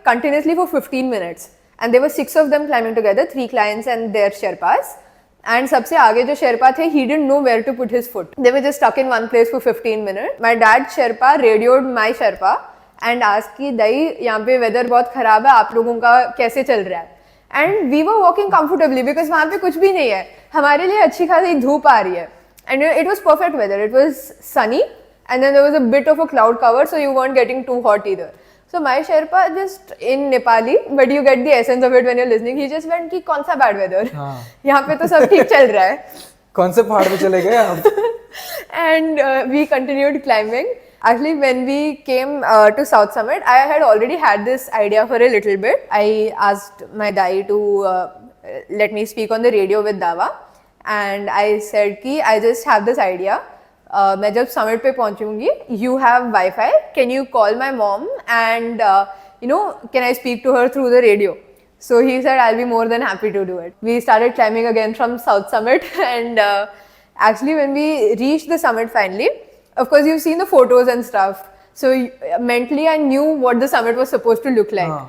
continuously for 15 minutes. And there were 6 of them climbing together, 3 clients and their Sherpas. And सबसे आगे जो शेरपा थे, he didn't know where to put his foot. They were just stuck in one place for 15 minutes. My dad Sherpa radioed my Sherpa and asked कि दाई यहाँ पे weather बहुत खराब है, आप लोगों का कैसे चल रहा है? And we were walking comfortably because वहाँ पे कुछ भी नहीं है. हमारे लिए अच्छी खासी धूप आ रही है. And it was perfect weather. It was sunny, and then there was a bit of a cloud cover, so you weren't getting too hot either. So my Sherpa just in Nepali, but you get the essence of it when you're listening. He just went कि कौन सा bad weather? यहाँ पे तो सब ठीक चल रहा है. कौन से पहाड़ पे चले गए आप? And we continued climbing. Actually, when we came to South Summit, I had already had this idea for a little bit. I asked my dai to let me speak on the radio with Dava, and I said कि I just have this idea. मैं जब summit पे पहुंचूंगी, you have Wi-Fi. Can you call my mom and you know, can I speak to her through the radio? So he said, I'll be more than happy to do it. We started climbing again from South Summit, and actually when we reached the summit finally, of course you've seen the photos and stuff. So mentally I knew what the summit was supposed to look like.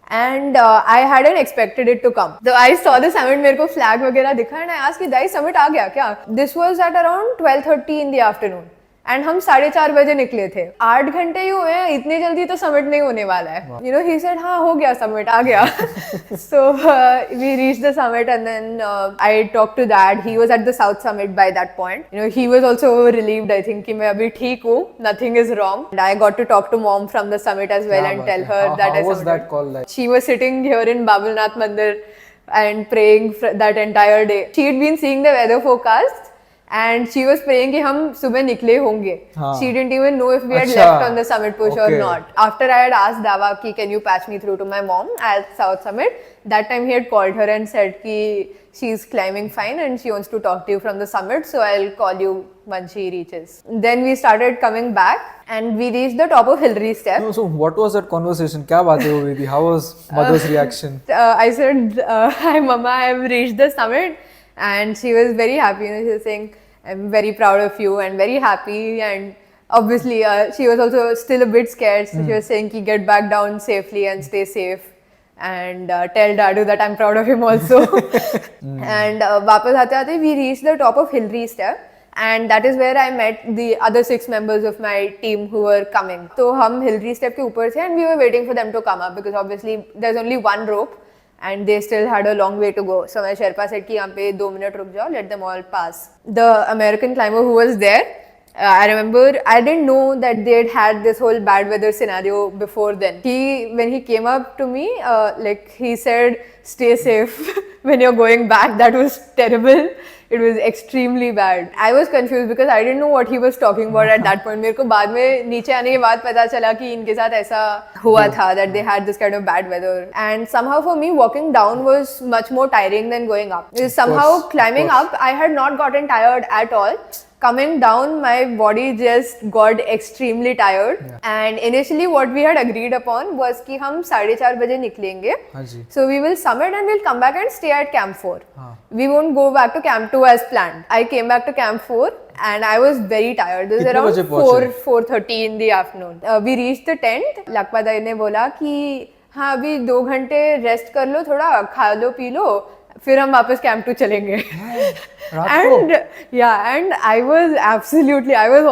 And I hadn't expected it to come. So I saw the summit, मेरे को flag वगैरह दिखा, and I asked कि दाई summit आ गया क्या? This was at around 12:30 in the afternoon. And हम 4:30 बजे निकले थे. 8 घंटे ही हुए हैं, इतने जल्दी तो summit नहीं होने वाला है. You know, he said, हाँ हो गया summit, आ गया. So we reached the summit, and then I talked to dad. He was at the South Summit by that point. You know, he was also relieved, I think, कि मैं अभी ठीक हूँ, nothing is wrong. And I got to talk to mom from the summit as well and tell her that I summited. How was that call like? She was sitting here in Babulnath Mandir and praying that entire day. She had been seeing the weather forecast. And she was praying कि हम सुबह निकले होंगे. She didn't even know if we had left on the summit push or not. After I had asked Dava कि can you patch me through to my mom at South Summit, that time he had called her and said कि she's climbing fine and she wants to talk to you from the summit, so I'll call you once she reaches. Then we started coming back and we reached the top of Hillary Step. No, so what was that conversation? क्या बातें हो रही थी? How was mother's reaction? I said, hi mama, I have reached the summit. And she was very happy. You know, she was saying, I'm very proud of you and very happy. And obviously, she was also still a bit scared. So she was saying, get back down safely and stay safe. and tell Dadu that I'm proud of him also. And वापस आते आते we reached the top of Hillary step. And that is where I met the other 6 members of my team who were coming. So हम Hillary step के ऊपर थे and we were waiting for them to come up because obviously there's only one rope and they still had a long way to go. So my Sherpa said कि यहाँ पे 2 minute रुक जाओ, let them all pass. The American climber who was there, I remember I didn't know that they had this whole bad weather scenario before then. When he came up to me, like he said, stay safe when you're going back. That was terrible. It was extremely bad. I was confused because I didn't know what he was talking about at that point. मेरे को बाद में नीचे आने के बाद पता चला कि इनके साथ ऐसा हुआ था, that they had this kind of bad weather. And somehow for me, walking down was much more tiring than going up. Because somehow climbing up, I had not gotten tired at all. Coming down, my body just got extremely tired. Yeah. And initially what we had agreed upon was कि हम 4:30 बजे निकलेंगे. So we will summit and we'll come back and stay at Camp 4. We won't go back to Camp 2 as planned. I came back to Camp 4 and I was very tired. This was around 4:30 in the afternoon. We reached the tent. Lakhpat ने बोला कि हाँ अभी 2 घंटे rest कर लो, थोड़ा खा लो P low, फिर हम वापस Camp 2 चलेंगे. And yeah, and I was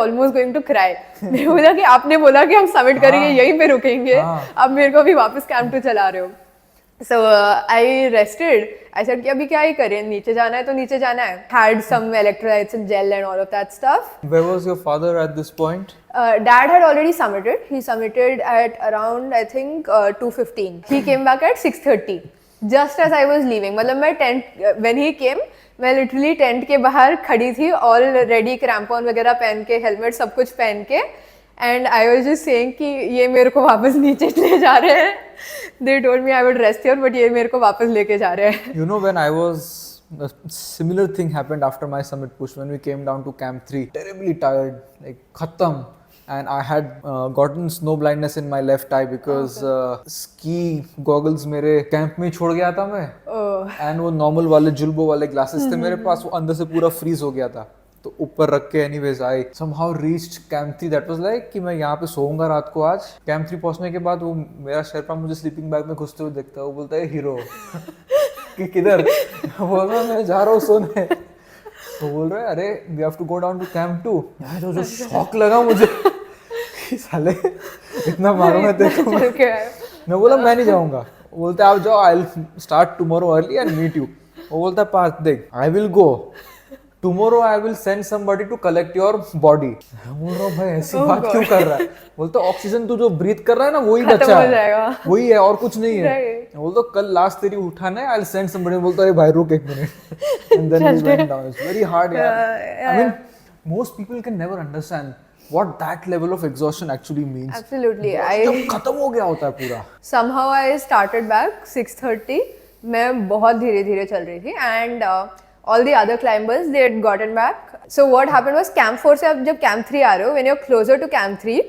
almost going to cry. मैं बोला कि आपने बोला कि हम समिट करेंगे यहीं पे रुकेंगे, अब मेरे को भी वापस Camp 2 चला रहे हो. So I rested. I said कि अभी क्या ही करें, नीचे जाना है तो नीचे जाना है. Had some electrolytes and gel and all of that stuff. Where was your father at this point? Dad had already summited. He summited at around I think 2:15. He came back at 6:30. Just as I was leaving. मतलब मैं tent when he came, मैं literally tent के बाहर खड़ी थी, all ready क्रैम्पॉन वगैरह पहन के, हेलमेट सब कुछ पहन के, and I was just saying कि ये मेरे को वापस नीचे ले जा रहे हैं. They told me I would rest here, but ये मेरे को वापस लेके जा रहे हैं. You know, when I was, a similar thing happened after my summit push when we came down to Camp 3. Terribly tired, like khatam. And I had gotten snow blindness in my left eye because ski goggles मेरे camp में छोड़ गया था मैं. And वो normal वाले जुल्बो वाले glasses थे मेरे पास, वो अंदर से पूरा freeze हो गया था. तो ऊपर रख के anyways I somehow reached Camp 3. That was like कि मैं यहाँ पे सोऊंगा रात को आज. Camp 3 पहुँचने के बाद वो मेरा शेरपा मुझे sleeping bag में घुसते हुए देखता है, वो बोलता है हीरो कि किधर. बोल रहा मैं जा रहा हूँ सोने. तो बोल रहा है अरे we have to go down to Camp 2. यार जो शॉक लगा मुझे साले इतना मारूंगा तेरे को. मैं बोला मैं नहीं जाऊंगा. बोलते आप जाओ, I will start tomorrow early and meet you. वो बोलता है पार्थ देख, I will go tomorrow, I will send somebody to collect your body. बोल रहा हूँ भाई ऐसी बात क्यों कर रहा है. बोलता ऑक्सीजन तू जो ब्रीथ कर रहा है ना वही बचा है, वही है और कुछ नहीं है. बोलता कल लास्ट तेरी उठाना है, आई विल सेंड समबडी. बोलता है भाई रुक एक minute. And then we went down. It's very hard यार. I mean most people can never understand what that level of exhaustion actually means. Absolutely. जब खत्म हो गया होता है पूरा. Somehow I started back 6:30. मैं बहुत धीरे धीरे चल रही थी and all the other climbers they had gotten back. So what happened was Camp 4 से अब जब Camp 3 आ रहे हो, when you're closer to Camp 3,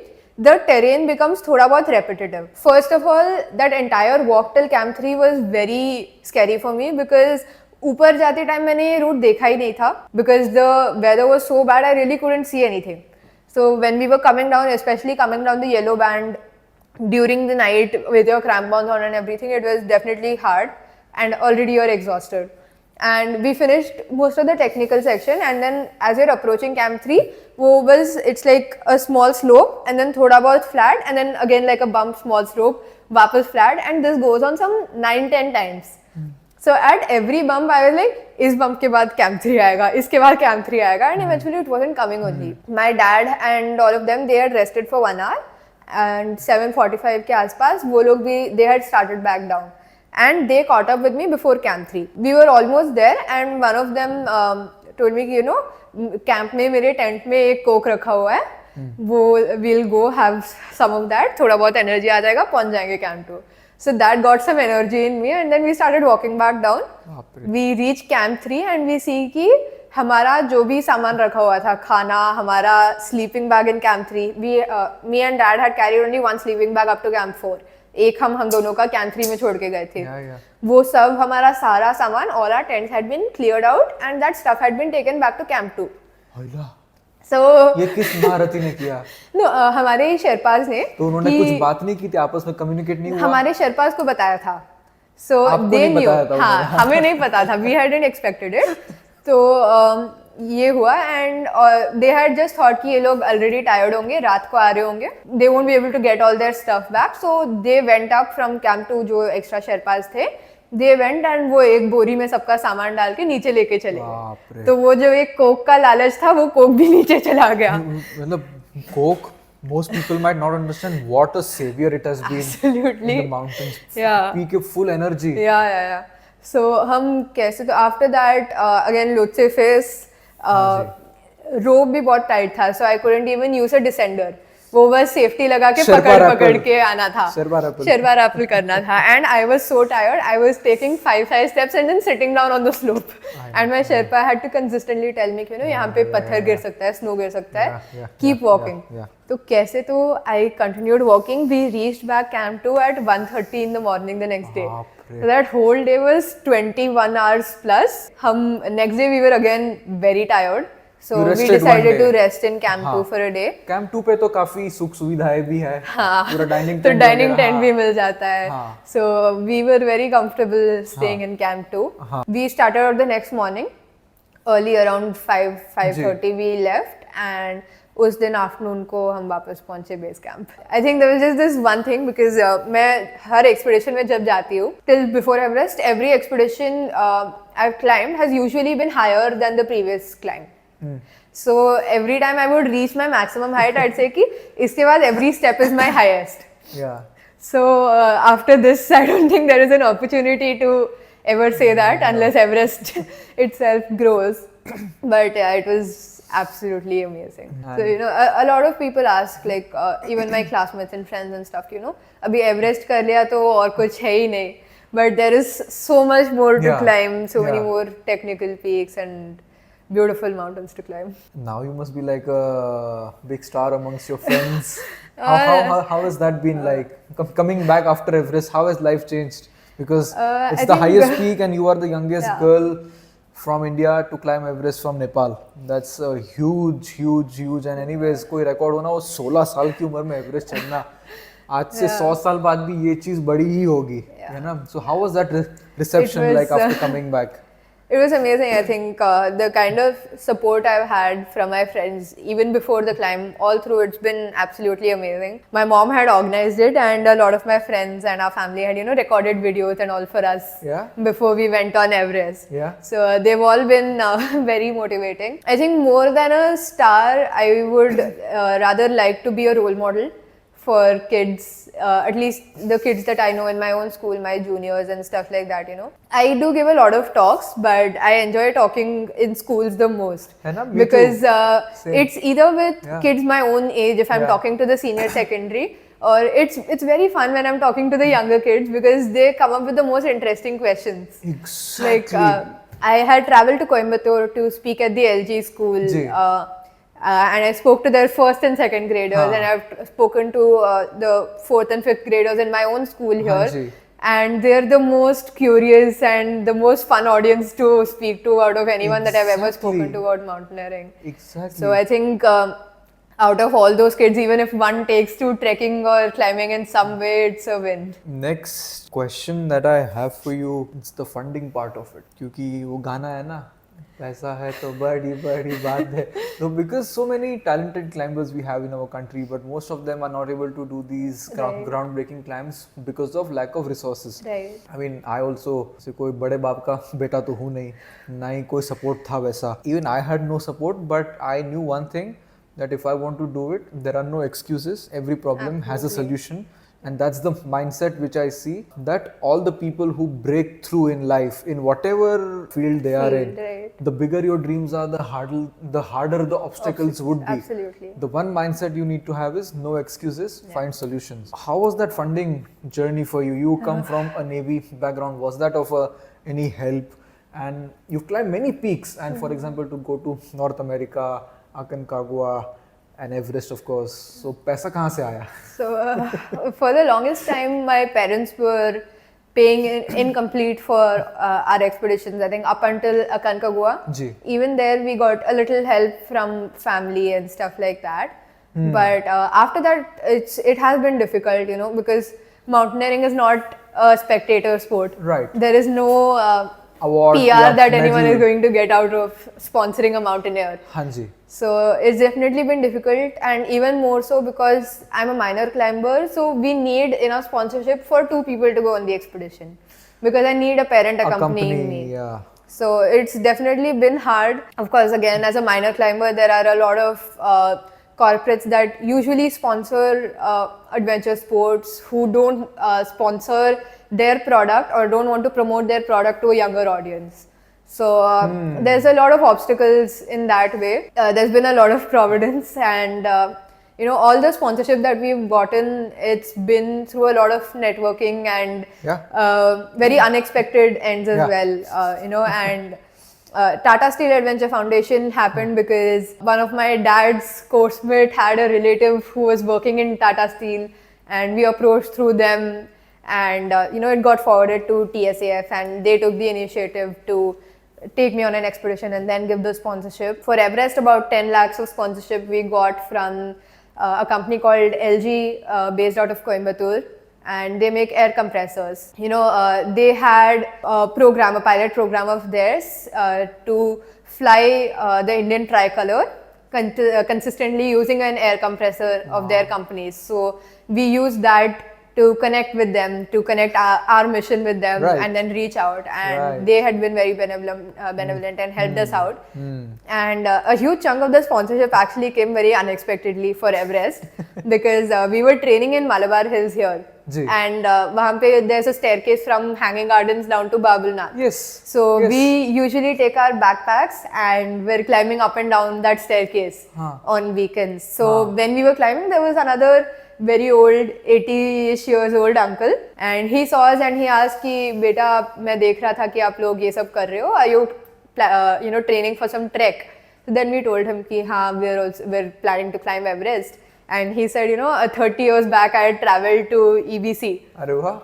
the terrain becomes थोड़ा बहुत repetitive. First of all, that entire walk till Camp 3 was very scary for me because ऊपर जाते time मैंने ये रूट देखा ही नहीं था because the weather was so bad I really couldn't see anything. So when we were coming down, especially coming down the yellow band during the night with your crampons on and everything, it was definitely hard and already you're exhausted. And we finished most of the technical section and then as you're approaching Camp 3, it's like a small slope and then thoda bahut flat and then again like a bump, small slope, wapas flat, and this goes on some 9-10 times. So at every bump I was like, इस bump के बाद Camp 3 आएगा, इसके बाद Camp 3 आएगा, and eventually it wasn't coming only. My dad and all of them, they had rested for 1 hour and 7:45 के आसपास वो लोग भी they had started back down and they caught up with me before Camp 3. We were almost there and one of them told me कि you know camp में मेरे tent में एक coke रखा हुआ है, वो we'll go have some of that, थोड़ा बहुत energy आ जाएगा, पहुंच जाएंगे Camp 2. So that got some energy in me and then we started walking back down. We reached Camp 3 and we see कि हमारा जो भी सामान रखा हुआ था, खाना, हमारा sleeping bag in Camp 3, me and dad had carried only one sleeping bag up to Camp 4. एक हम दोनों का Camp 3 में छोड़ के गए थे. वो सब हमारा सारा सामान, all our tents had been cleared out and that stuff had been taken back to Camp 2. So ये किस भारती ने किया? No, हमारे शेरपास ने. तो उन्होंने कुछ बात नहीं की थी, आपस में कम्युनिकेट नहीं हुआ? हमारे शेरपास को बताया था So आपको they नहीं knew. बताया था हाँ, उन्होंने। हमें नहीं पता था. We hadn't expected it. तो ये हुआ and they had just thought कि ये लोग already tired होंगे, रात को आ रहे होंगे. They won't be able to get all their stuff back. So they went up from camp to जो extra Sherpas थे. They went and वो एक बोरी में सबका सामान डाल के नीचे लेके चले बाप गए. रे। तो वो जो एक कोक का लालच था वो कोक भी नीचे चला गया. मतलब coke, most people might not understand what a savior it has been Absolutely. in the mountains. Yeah. P के full energy. Yeah. So हम कैसे तो after that again Lotse face rope भी बहुत tight था, so I couldn't even use a descender. वो बस safety लगा के पकड़ के आना था. शेरवा रैपल करना था. And I was so tired. I was taking 5 steps and then sitting down on the slope. And my Sherpa had to consistently tell me, you know, यहाँ पे पत्थर गिर सकता है, snow गिर सकता है. Keep walking. तो कैसे तो I continued walking. We reached back Camp 2 at 1:30 in the morning the next day. So that whole day was 21 hours plus. Next day we were again very tired. So we decided to rest in Camp 2 for a day. Camp 2 पे तो काफी सुख सुविधाएं भी है. पूरा dining तो dining tent भी मिल जाता है. So we were very comfortable staying in Camp 2. We started out the next morning early around 5:30 we left and उस दिन आफ्टरनून को हम वापस पहुंचे base camp. I think there was just this one thing because मैं हर expedition में जब जाती हूँ till before Everest every expedition I have climbed has usually been higher than the previous climb. So every time I would reach my maximum height, I'd say कि इसके बाद every step is my highest. Yeah. So after this, I don't think there is an opportunity to ever say that unless Everest itself grows. But yeah, it was absolutely amazing. So you know, a lot of people ask like even my classmates and friends and stuff, you know, अभी Everest कर लिया तो और कुछ है ही नहीं. But there is so much more to climb, so many more technical peaks and beautiful mountains to climb. Now you must be like a big star amongst your friends. How has that been like? Coming back after Everest, how has life changed? Because it's the highest peak and you are the youngest girl from India to climb Everest from Nepal. That's a huge and anyways कोई record होना वो 16 साल की उम्र में Everest चढ़ना आज से 100 साल बाद भी ये चीज़ बड़ी ही होगी है ना. So how was that reception like after coming back? It was amazing. I think the kind of support I've had from my friends even before the climb, all through, it's been absolutely amazing. My mom had organized it and a lot of my friends and our family had, you know, recorded videos and all for us before we went on Everest. So they've all been very motivating. I think more than a star, I would rather like to be a role model for kids, at least the kids that I know in my own school, my juniors and stuff like that, you know. I do give a lot of talks, but I enjoy talking in schools the most. Because it's either with kids my own age if I'm talking to the senior secondary, or it's very fun when I'm talking to the younger kids because they come up with the most interesting questions. Exactly. Like I had traveled to Coimbatore to speak at the LG school. And I spoke to their first and second graders, and I've spoken to the fourth and fifth graders in my own school here. And they're the most curious and the most fun audience to speak to out of anyone that I've ever spoken to about mountaineering. Exactly. So I think out of all those kids, even if one takes to trekking or climbing in some way, it's a win. Next question that I have for you, it's the funding part of it. क्योंकि वो गाना है ना, पैसा है तो बड़ी बात है. So because so many talented climbers we have in our country, but most of them are not able to do these groundbreaking climbs because of lack of resources. I mean, I also से कोई बड़े बाप का बेटा तो हूँ नहीं, ना ही कोई support था वैसा. Even I had no support, but I knew one thing, that if I want to do it, there are no excuses. Every problem has a solution. And that's the mindset which I see, that all the people who break through in life, in whatever field they are in, the bigger your dreams are, the harder the obstacles would be. Absolutely. The one mindset you need to have is no excuses, find solutions. How was that funding journey for you? You come from a Navy background. Was that of any help? And you've climbed many peaks. And for example, to go to North America, Aconcagua, and Everest, of course. So, paisa kahan se aaya? So, for the longest time, my parents were paying incomplete for our expeditions. I think up until Aconcagua. Even there, we got a little help from family and stuff like that. But after that, it has been difficult, you know, because mountaineering is not a spectator sport. Right. There is no Award, PR that anyone medal. is going to get out of sponsoring a mountaineer. Hanji. So it's definitely been difficult, and even more so because I'm a minor climber, so we need enough sponsorship for 2 people to go on the expedition, because I need a parent accompanying me. Yeah. So it's definitely been hard. Of course, again, as a minor climber, there are a lot of corporates that usually sponsor adventure sports who don't sponsor their product or don't want to promote their product to a younger audience. So there's a lot of obstacles in that way. There's been a lot of providence, and all the sponsorship that we've gotten, it's been through a lot of networking and very unexpected ends as well. And Tata Steel Adventure Foundation happened because one of my dad's course mate had a relative who was working in Tata Steel, and we approached through them, and it got forwarded to TSAF, and they took the initiative to take me on an expedition and then give the sponsorship. For Everest, about 10 lakhs of sponsorship we got from a company called LG based out of Coimbatore, and they make air compressors. They had a pilot program of theirs to fly the Indian tricolor consistently using an air compressor of their companies. So we used that to connect with them, to connect our mission with them, and then reach out. And they had been very benevolent and helped us out. And a huge chunk of the sponsorship actually came very unexpectedly for Everest because we were training in Malabar Hills here. And wahan pe there's a staircase from Hanging Gardens down to Babulnath. So we usually take our backpacks and we're climbing up and down that staircase on weekends. So when we were climbing, there was another very old 80ish years old uncle, and he saw us and he asked कि बेटा मैं देख रहा था कि आप लोग ये सब कर रहे हो, are you training for some trek? So then we told him कि हाँ we're planning to climb Everest, and he said 30 years back I had traveled to EBC. अरे वाह.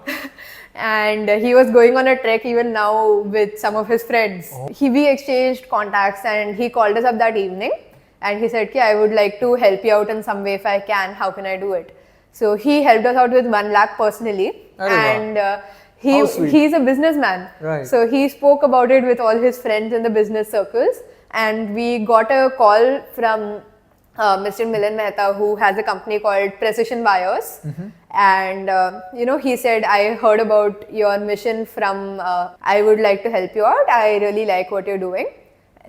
And he was going on a trek even now with some of his friends. We exchanged contacts, and he called us up that evening and he said I would like to help you out in some way if I can, how can I do it? So he helped us out with 1 lakh personally, and he's a businessman. So he spoke about it with all his friends in the business circles, and we got a call from Mr. Milan Mehta, who has a company called Precision Buyers. And he said, I heard about your mission from I would like to help you out, I really like what you're doing,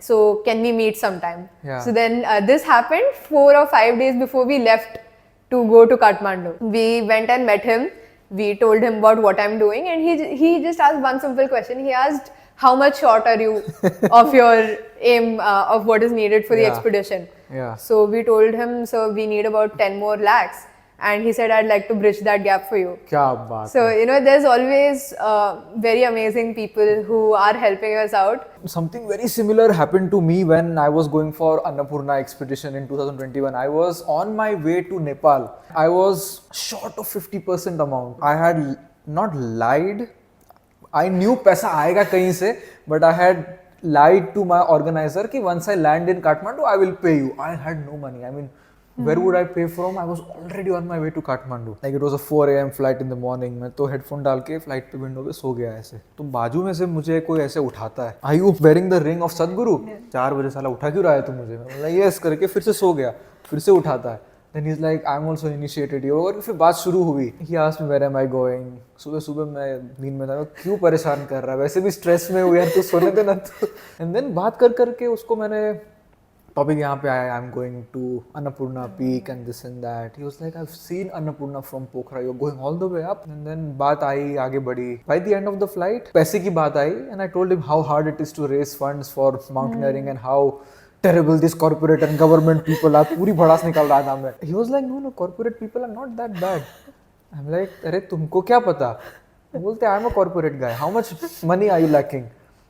so can we meet sometime? So then this happened 4 or 5 days before we left to go to Kathmandu. We went and met him. We told him about what I'm doing, and he just asked one simple question. He asked, how much short are you of your aim of what is needed for the expedition? So we told him, so we need about 10 more lakhs. And he said, I'd like to bridge that gap for you. Kya baat so, there's always very amazing people who are helping us out. Something very similar happened to me when I was going for Annapurna expedition in 2021. I was on my way to Nepal. I was short of 50% amount. I had not lied. I knew paisa aayega kahin se, but I had lied to my organizer कि once I land in Kathmandu, I will pay you. I had no money. I mean, where would I pay from? I was already on my way to Kathmandu. Like it was a 4 AM flight in the morning. मैं तो headphone डाल के flight पे window पे सो गया ऐसे. तो बाजू में से मुझे कोई ऐसे उठाता है. Are you wearing the ring of Sadhguru? 4 बजे साला उठा क्यों रहा है तू मुझे? मैं बोला yes करके फिर से सो गया. फिर से उठाता है. Then he's like, I'm also initiated yoga. और फिर बात शुरू हुई. He asked me where am I going. सुबह मैं नींद में था. क्यों परेशान कर रहा है? वैसे भी स्ट्रेस में हुआ यार तू सोने दे ना तू. And then बात कर के उसको मैंने टॉपिक यहाँ पे आया. I'm going to Annapurna peak and this and that. He was like, I've seen Annapurna from Pokhara. You're going all the way up. And then बात आई आगे बढ़ी. By the end of the flight पैसे की बात आई. And I told him how hard it is to raise funds for mountaineering and how terrible this corporate and government people are. पूरी भड़ास निकाल रहा था मैं. He was like, no, corporate people are not that bad. I'm like, अरे तुमको क्या पता? बोलते I'm a corporate guy. How much money are you lacking?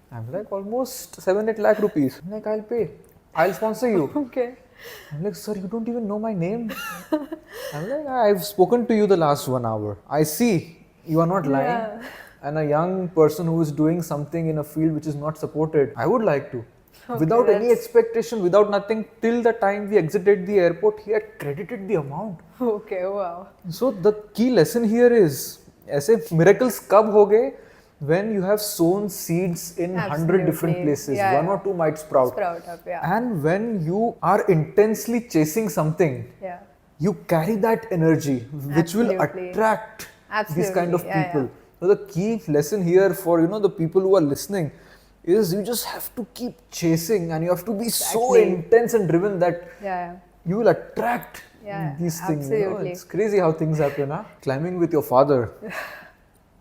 I'm like, almost 7-8 lakh rupees. I'm like, I'll pay. I'll sponsor you. Okay. I'm like, sir, you don't even know my name. I'm like, I've spoken to you the last 1 hour. I see you are not lying. Yeah. And a young person who is doing something in a field which is not supported, I would like to. Okay, without any expectation, without nothing, till the time we exited the airport, he had credited the amount. Okay, wow. So the key lesson here is, ऐसे miracles कब हो गए when you have sown seeds in 100 different Absolutely. places, Yeah, one or two might sprout. Sprout up, yeah. And when you are intensely chasing something, Yeah. you carry that energy which will Absolutely. attract these kind of Absolutely. Yeah, people. So the key lesson here for the people who are listening is you just have to keep chasing and you have to be so Exactly. intense and driven that Yeah. you will attract Yeah, these things. absolutely. It's crazy how things happen. Huh? Climbing with your father,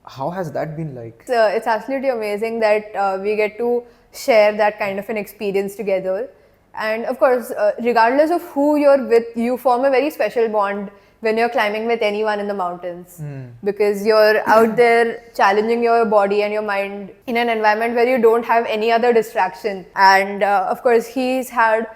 how has that been like? It's absolutely amazing that we get to share that kind of an experience together. And of course, regardless of who you're with, you form a very special bond when you're climbing with anyone in the mountains. Because you're out there challenging your body and your mind in an environment where you don't have any other distraction. And of course, he's had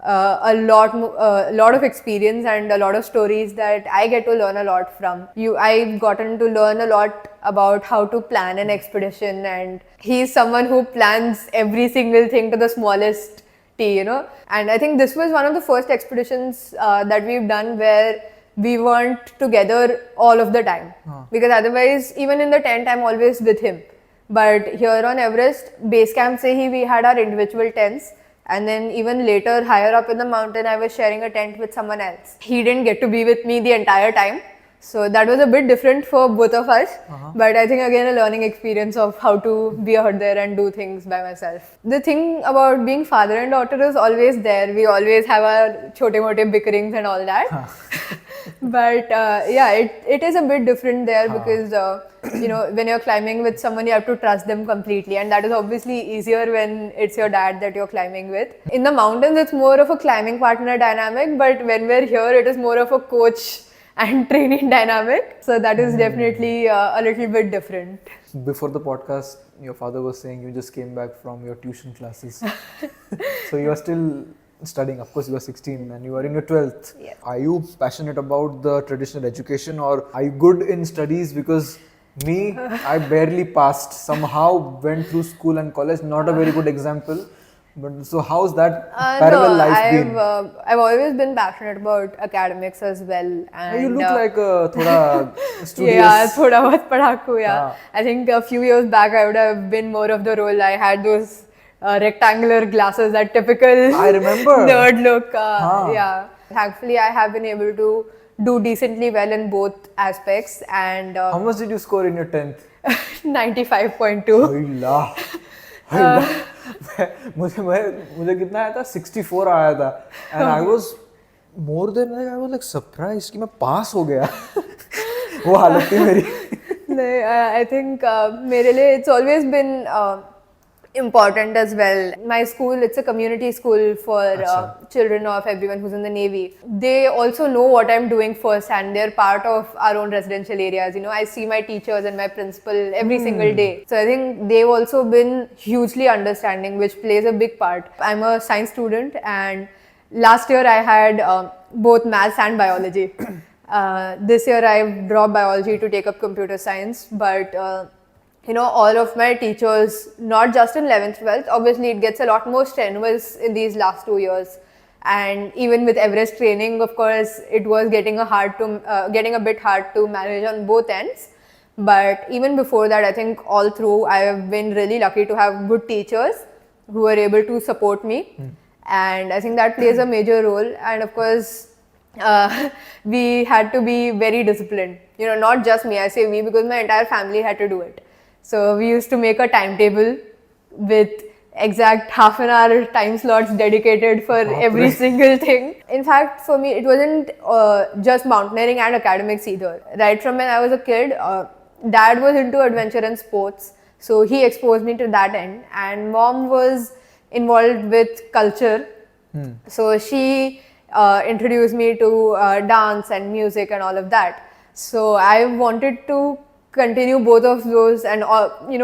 a lot of experience and a lot of stories that I get to learn a lot from. I've gotten to learn a lot about how to plan an expedition, and he's someone who plans every single thing to the smallest T, And I think this was one of the first expeditions that we've done where we weren't together all of the time. Because otherwise, even in the tent, I'm always with him. But here on Everest, base camp we had our individual tents. And then even later, higher up in the mountain, I was sharing a tent with someone else. He didn't get to be with me the entire time. So that was a bit different for both of us. But I think again, a learning experience of how to be out there and do things by myself. The thing about being father and daughter is always there. We always have our chote-mote bickerings and all that. But it is a bit different there because when you're climbing with someone, you have to trust them completely, and that is obviously easier when it's your dad that you're climbing with. In the mountains, it's more of a climbing partner dynamic, but when we're here, it is more of a coach and training dynamic. So that is definitely a little bit different. Before the podcast, your father was saying you just came back from your tuition classes. So you are still studying. Of course, you are 16 and you are in your 12th. Yes. Are you passionate about the traditional education, or are you good in studies? Because me, I barely passed. Somehow went through school and college. Not a very good example. But so how's that parallel life been? I've always been passionate about academics as well. And You look like a thoda studious. Yeah, thoda bahut padhaku, yeah. I think a few years back I would have been more of the role. I had those rectangular glasses, that typical I remember. nerd look. Yeah. Thankfully, I have been able to do decently well in both aspects. And How much did you score in your 10th? 95.2. मुझे कितना आया था 64 आया था and I was more than like I was like surprised कि मैं पास हो गया वो हालत थी मेरी नहीं, I think मेरे लिए it's always been important as well. My school, it's a community school for children of everyone who's in the Navy. They also know what I'm doing firsthand. They're part of our own residential areas. I see my teachers and my principal every single day. So I think they've also been hugely understanding, which plays a big part. I'm a science student, and last year I had both maths and biology. This year I've dropped biology to take up computer science, but all of my teachers, not just in 11th, 12th, obviously it gets a lot more strenuous in these last 2 years. And even with Everest training, of course, it was getting a bit hard to manage on both ends. But even before that, I think all through, I have been really lucky to have good teachers who are able to support me. And I think that plays a major role. And of course, we had to be very disciplined. Not just me, I say we because my entire family had to do it. So we used to make a timetable with exact half an hour time slots dedicated for every single thing. In fact, for me, it wasn't just mountaineering and academics either. Right from when I was a kid, dad was into adventure and sports. So he exposed me to that end. And mom was involved with culture. So she introduced me to dance and music and all of that. So I wanted to continue both of those and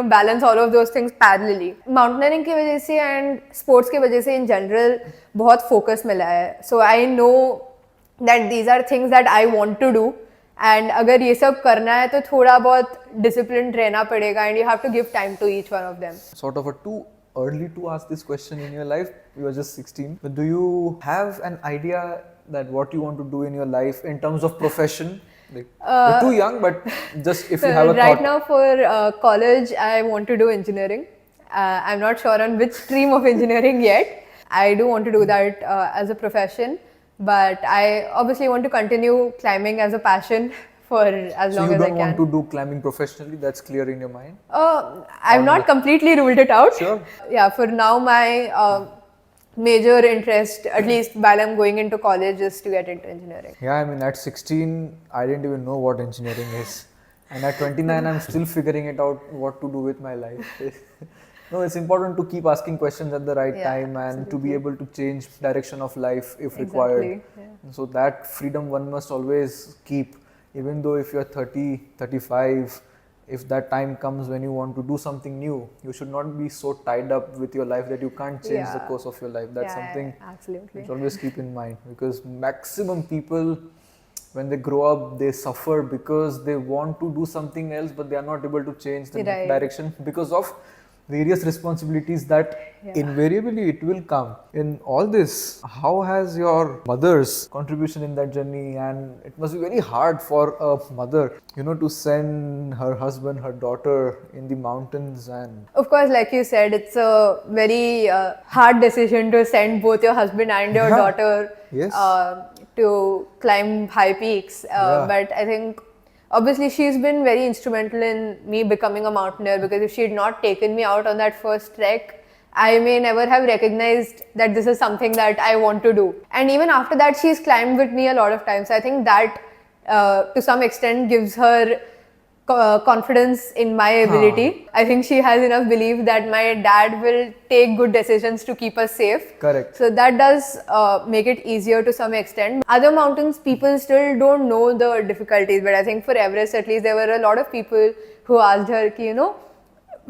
balance all of those things parallelly. Mountaineering की वजह से and sports की वजह से in general बहुत focus मिला है. So I know that these are things that I want to do, and अगर ये सब करना है तो थोड़ा बहुत disciplined रहना पड़ेगा, and you have to give time to each one of them. Sort of too early to ask this question in your life. You are just 16. But do you have an idea that what you want to do in your life in terms of profession? Like, you're too young, but just if you have a right thought. now for college, I want to do engineering. I'm not sure on which stream of engineering yet. I do want to do that as a profession, but I obviously want to continue climbing as a passion for as So long you as I don't can. want to do climbing professionally? That's clear in your mind? I've not completely ruled it out. Sure. Yeah, for now, my major interest, at least while I'm going into college, is to get into engineering. Yeah, I mean, at 16, I didn't even know what engineering is. And at 29, I'm still figuring it out what to do with my life. No, it's important to keep asking questions at the right Yeah, time and to be able to change direction of life if required. Exactly, yeah. And so that freedom one must always keep, even though if you're 30, 35, if that time comes when you want to do something new, you should not be so tied up with your life that you can't change the Yeah. course of your life. That's Yeah, something absolutely. you should always keep in mind, because maximum people, when they grow up, they suffer because they want to do something else but they are not able to change the Right. direction because of various responsibilities that invariably it will come. In all this, how has your mother's contribution in that journey, and it must be very hard for a mother, to send her husband, her daughter in the mountains, and Of course, like you said, it's a very hard decision to send both your husband and your Yeah. daughter Yes. to climb high peaks. But I think obviously she's been very instrumental in me becoming a mountaineer, because if she had not taken me out on that first trek, I may never have recognized that this is something that I want to do. And even after that, she's climbed with me a lot of times. I think that to some extent gives her confidence in my ability. I think she has enough belief that my dad will take good decisions to keep us safe. Correct. So that does make it easier to some extent. Other mountains, people still don't know the difficulties, but I think for Everest at least, there were a lot of people who asked her कि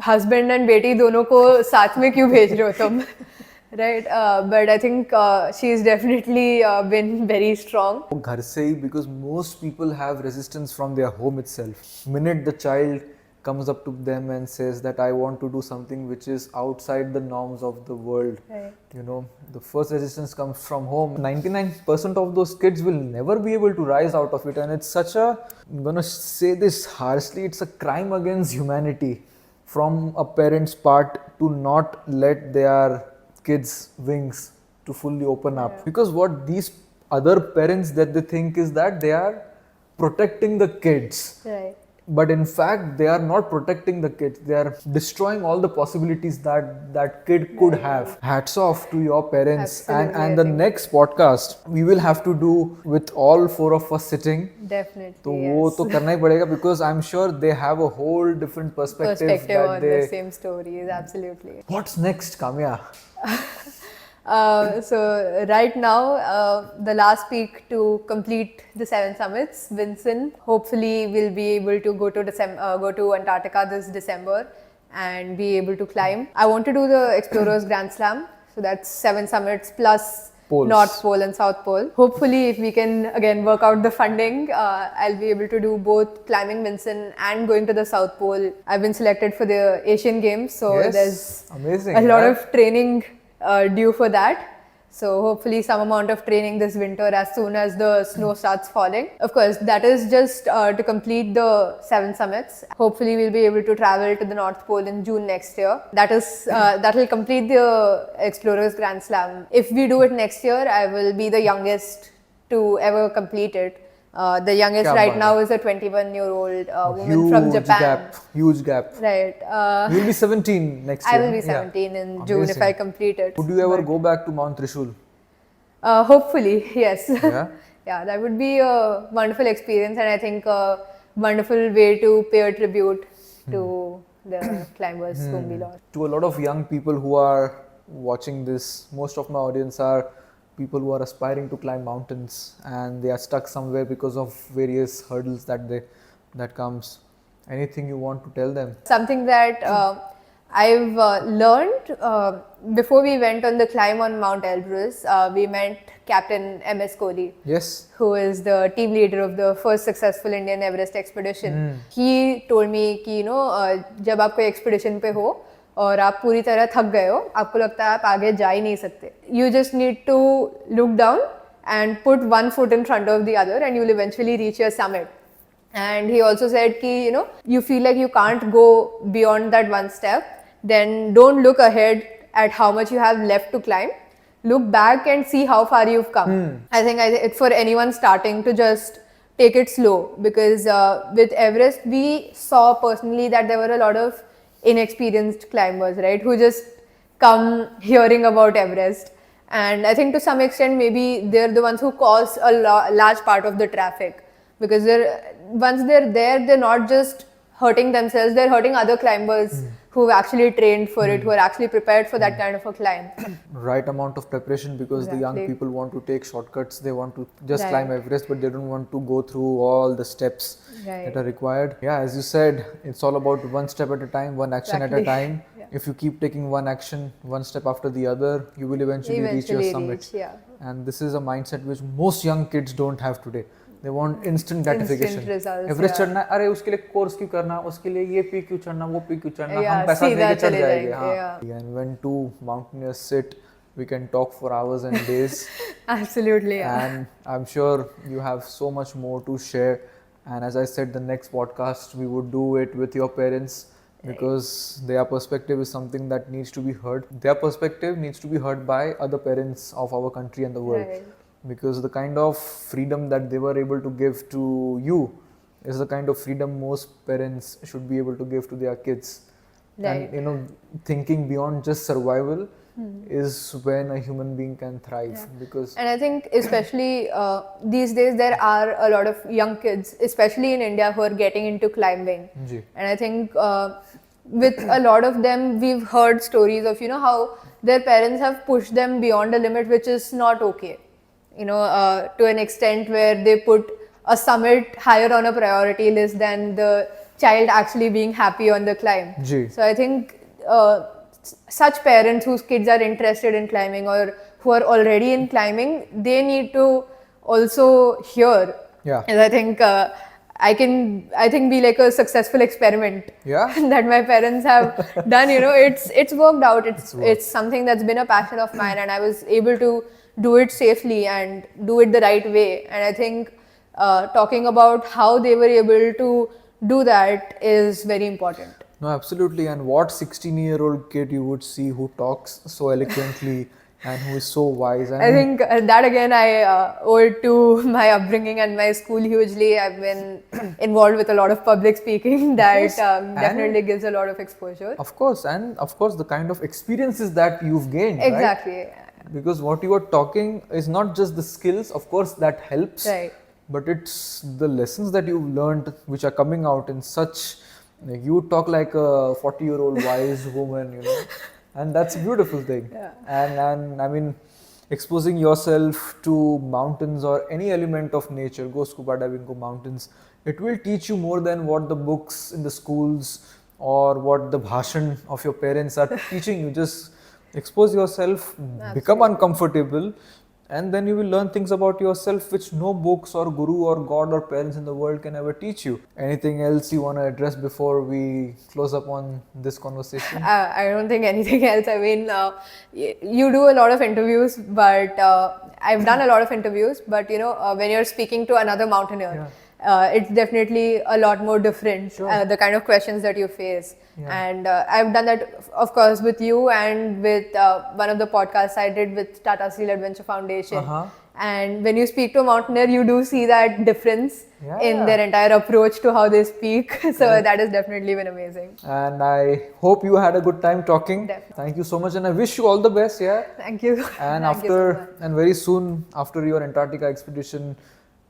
husband and बेटी दोनों को साथ में क्यों भेज रहे हो तुम? Right, but I think she's definitely been very strong. घर से ही, because most people have resistance from their home itself. Minute the child comes up to them and says that I want to do something which is outside the norms of the world, Right. The first resistance comes from home. 99% of those kids will never be able to rise out of it, and it's such a, I'm gonna say this harshly, it's a crime against humanity from a parent's part to not let their kids' wings to fully open up. Because what these other parents that they think is that they are protecting the kids. Right. But in fact, they are not protecting the kids. They are destroying all the possibilities that that kid could have. Hats off to your parents. Absolutely, I And the think. next podcast we will have to do with all four of us sitting. Definitely. तो वो Yes. तो करना ही पड़ेगा, because I'm sure they have a whole different perspective that on they. the same stories, absolutely. What's next, Kaamya? So right now, the last peak to complete the 7 summits, Vinson. Hopefully, we'll be able to go to Antarctica this December and be able to climb. I want to do the Explorers Grand Slam. So that's 7 summits plus Poles. North Pole and South Pole. Hopefully, if we can again work out the funding, I'll be able to do both climbing Vinson and going to the South Pole. I've been selected for the Asian Games, so Yes, there's amazing, a lot yeah. of training due for that. So hopefully some amount of training this winter as soon as the snow starts falling. Of course, that is just to complete the 7 summits. Hopefully we'll be able to travel to the North Pole in June next year. That will complete the Explorers Grand Slam. If we do it next year, I will be the youngest to ever complete it. The youngest Kya right baat now is a 21-year-old woman from Japan. Huge gap. Right. You'll be 17 next year. I will be Yeah. 17 in June if Amazing. I complete it. Would you ever But, go back to Mount Trishul? Hopefully, yes. Yeah? Yeah, that would be a wonderful experience, and I think a wonderful way to pay a tribute to the climbers whom we lost. To a lot of young people who are watching this, most of my audience are people who are aspiring to climb mountains and they are stuck somewhere because of various hurdles that comes. Anything you want to tell them? Something that I've learned before we went on the climb on Mount Everest, we met Captain MS Kohli. Yes. Who is the team leader of the first successful Indian Everest expedition. He told me कि जब आप कोई expedition पे हो और आप पूरी तरह थक गए हो, आपको लगता है आप आगे जा ही नहीं सकते. You just need to look down and put one foot in front of the other and you'll eventually reach your summit. And he also said ki, you feel like you can't go beyond that one step, then don't look ahead at how much you have left to climb. Look back and see how far you've come. I think it's for anyone starting to just take it slow, because with Everest, we saw personally that there were a lot of inexperienced climbers, right, who just come hearing about Everest. And I think to some extent, maybe they're the ones who cause a large part of the traffic, because once they're there, they're not just hurting themselves, they're hurting other climbers who've actually trained for it, who are actually prepared for that kind of a climb. Right amount of preparation, because the young people want to take shortcuts, they want to just climb Everest, but they don't want to go through all the steps that are required. Yeah, as you said, it's all about one step at a time, one action at a time. If you keep taking one action, one step after the other, you will eventually reach your summit. And this is a mindset which most young kids don't have today. They want instant gratification. Instant results, Everest चढ़ना है, अरे उसके लिए course क्यों करना, उसके लिए ये पीक क्यों चढ़ना, वो पीक क्यों चढ़ना, हम पैसा देके चढ़ जाएंगे. हाँ. And when two mountaineers sit, we can talk for hours and days. Absolutely. And I'm sure you have so much more to share. And as I said, the next podcast we would do it with your parents, because their perspective is something that needs to be heard. Their perspective needs to be heard by other parents of our country and the world. Because the kind of freedom that they were able to give to you is the kind of freedom most parents should be able to give to their kids. And thinking beyond just survival is when a human being can thrive. And I think especially these days there are a lot of young kids, especially in India, who are getting into climbing. And I think with a lot of them, we've heard stories of how their parents have pushed them beyond a limit which is not okay. To an extent where they put a summit higher on a priority list than the child actually being happy on the climb. So I think such parents whose kids are interested in climbing or who are already in climbing, they need to also hear. And I think I think be like a successful experiment that my parents have done. It's worked out. It's something that's been a passion of mine, and I was able to do it safely and do it the right way. And I think talking about how they were able to do that is very important. No, absolutely. And what 16-year-old kid you would see who talks so eloquently and who is so wise? I think that again I owe it to my upbringing and my school hugely. I've been involved with a lot of public speaking that definitely gives a lot of exposure. Of course, and of course the kind of experiences that you've gained. Exactly. Right? Because what you are talking is not just the skills, of course that helps, but it's the lessons that you've learned which are coming out in such, you talk like a 40-year-old wise woman, and that's a beautiful thing. And I mean, exposing yourself to mountains or any element of nature, go scuba diving, go mountains, it will teach you more than what the books in the schools or what the bhashan of your parents are teaching you. Just expose yourself, become uncomfortable, and then you will learn things about yourself which no books or guru or God or parents in the world can ever teach you. Anything else you want to address before we close up on this conversation? I don't think anything else. I mean, you do a lot of interviews, but I've done a lot of interviews, but when you're speaking to another mountaineer, it's definitely a lot more different, the kind of questions that you face. And I've done that, of course, with you and with one of the podcasts I did with Tata Steel Adventure Foundation. And when you speak to a mountaineer, you do see that difference in their entire approach to how they speak. So that has definitely been amazing. And I hope you had a good time talking. Thank you so much, and I wish you all the best. Thank you. And Thank you so much. And very soon after your Antarctica expedition,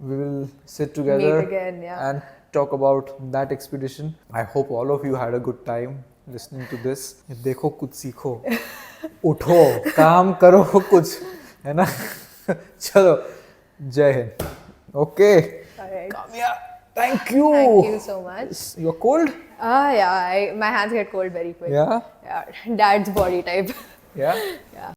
we will sit together meet again, and talk about that expedition. I hope all of you had a good time listening to this. देखो कुछ सीखो, उठो, काम करो कुछ, है ना? चलो, जय Hind. Okay. Alright. Kaamya, thank you. Thank you so much. You're cold? Yeah, my hands get cold very quick. Yeah? Yeah, dad's body type. Yeah?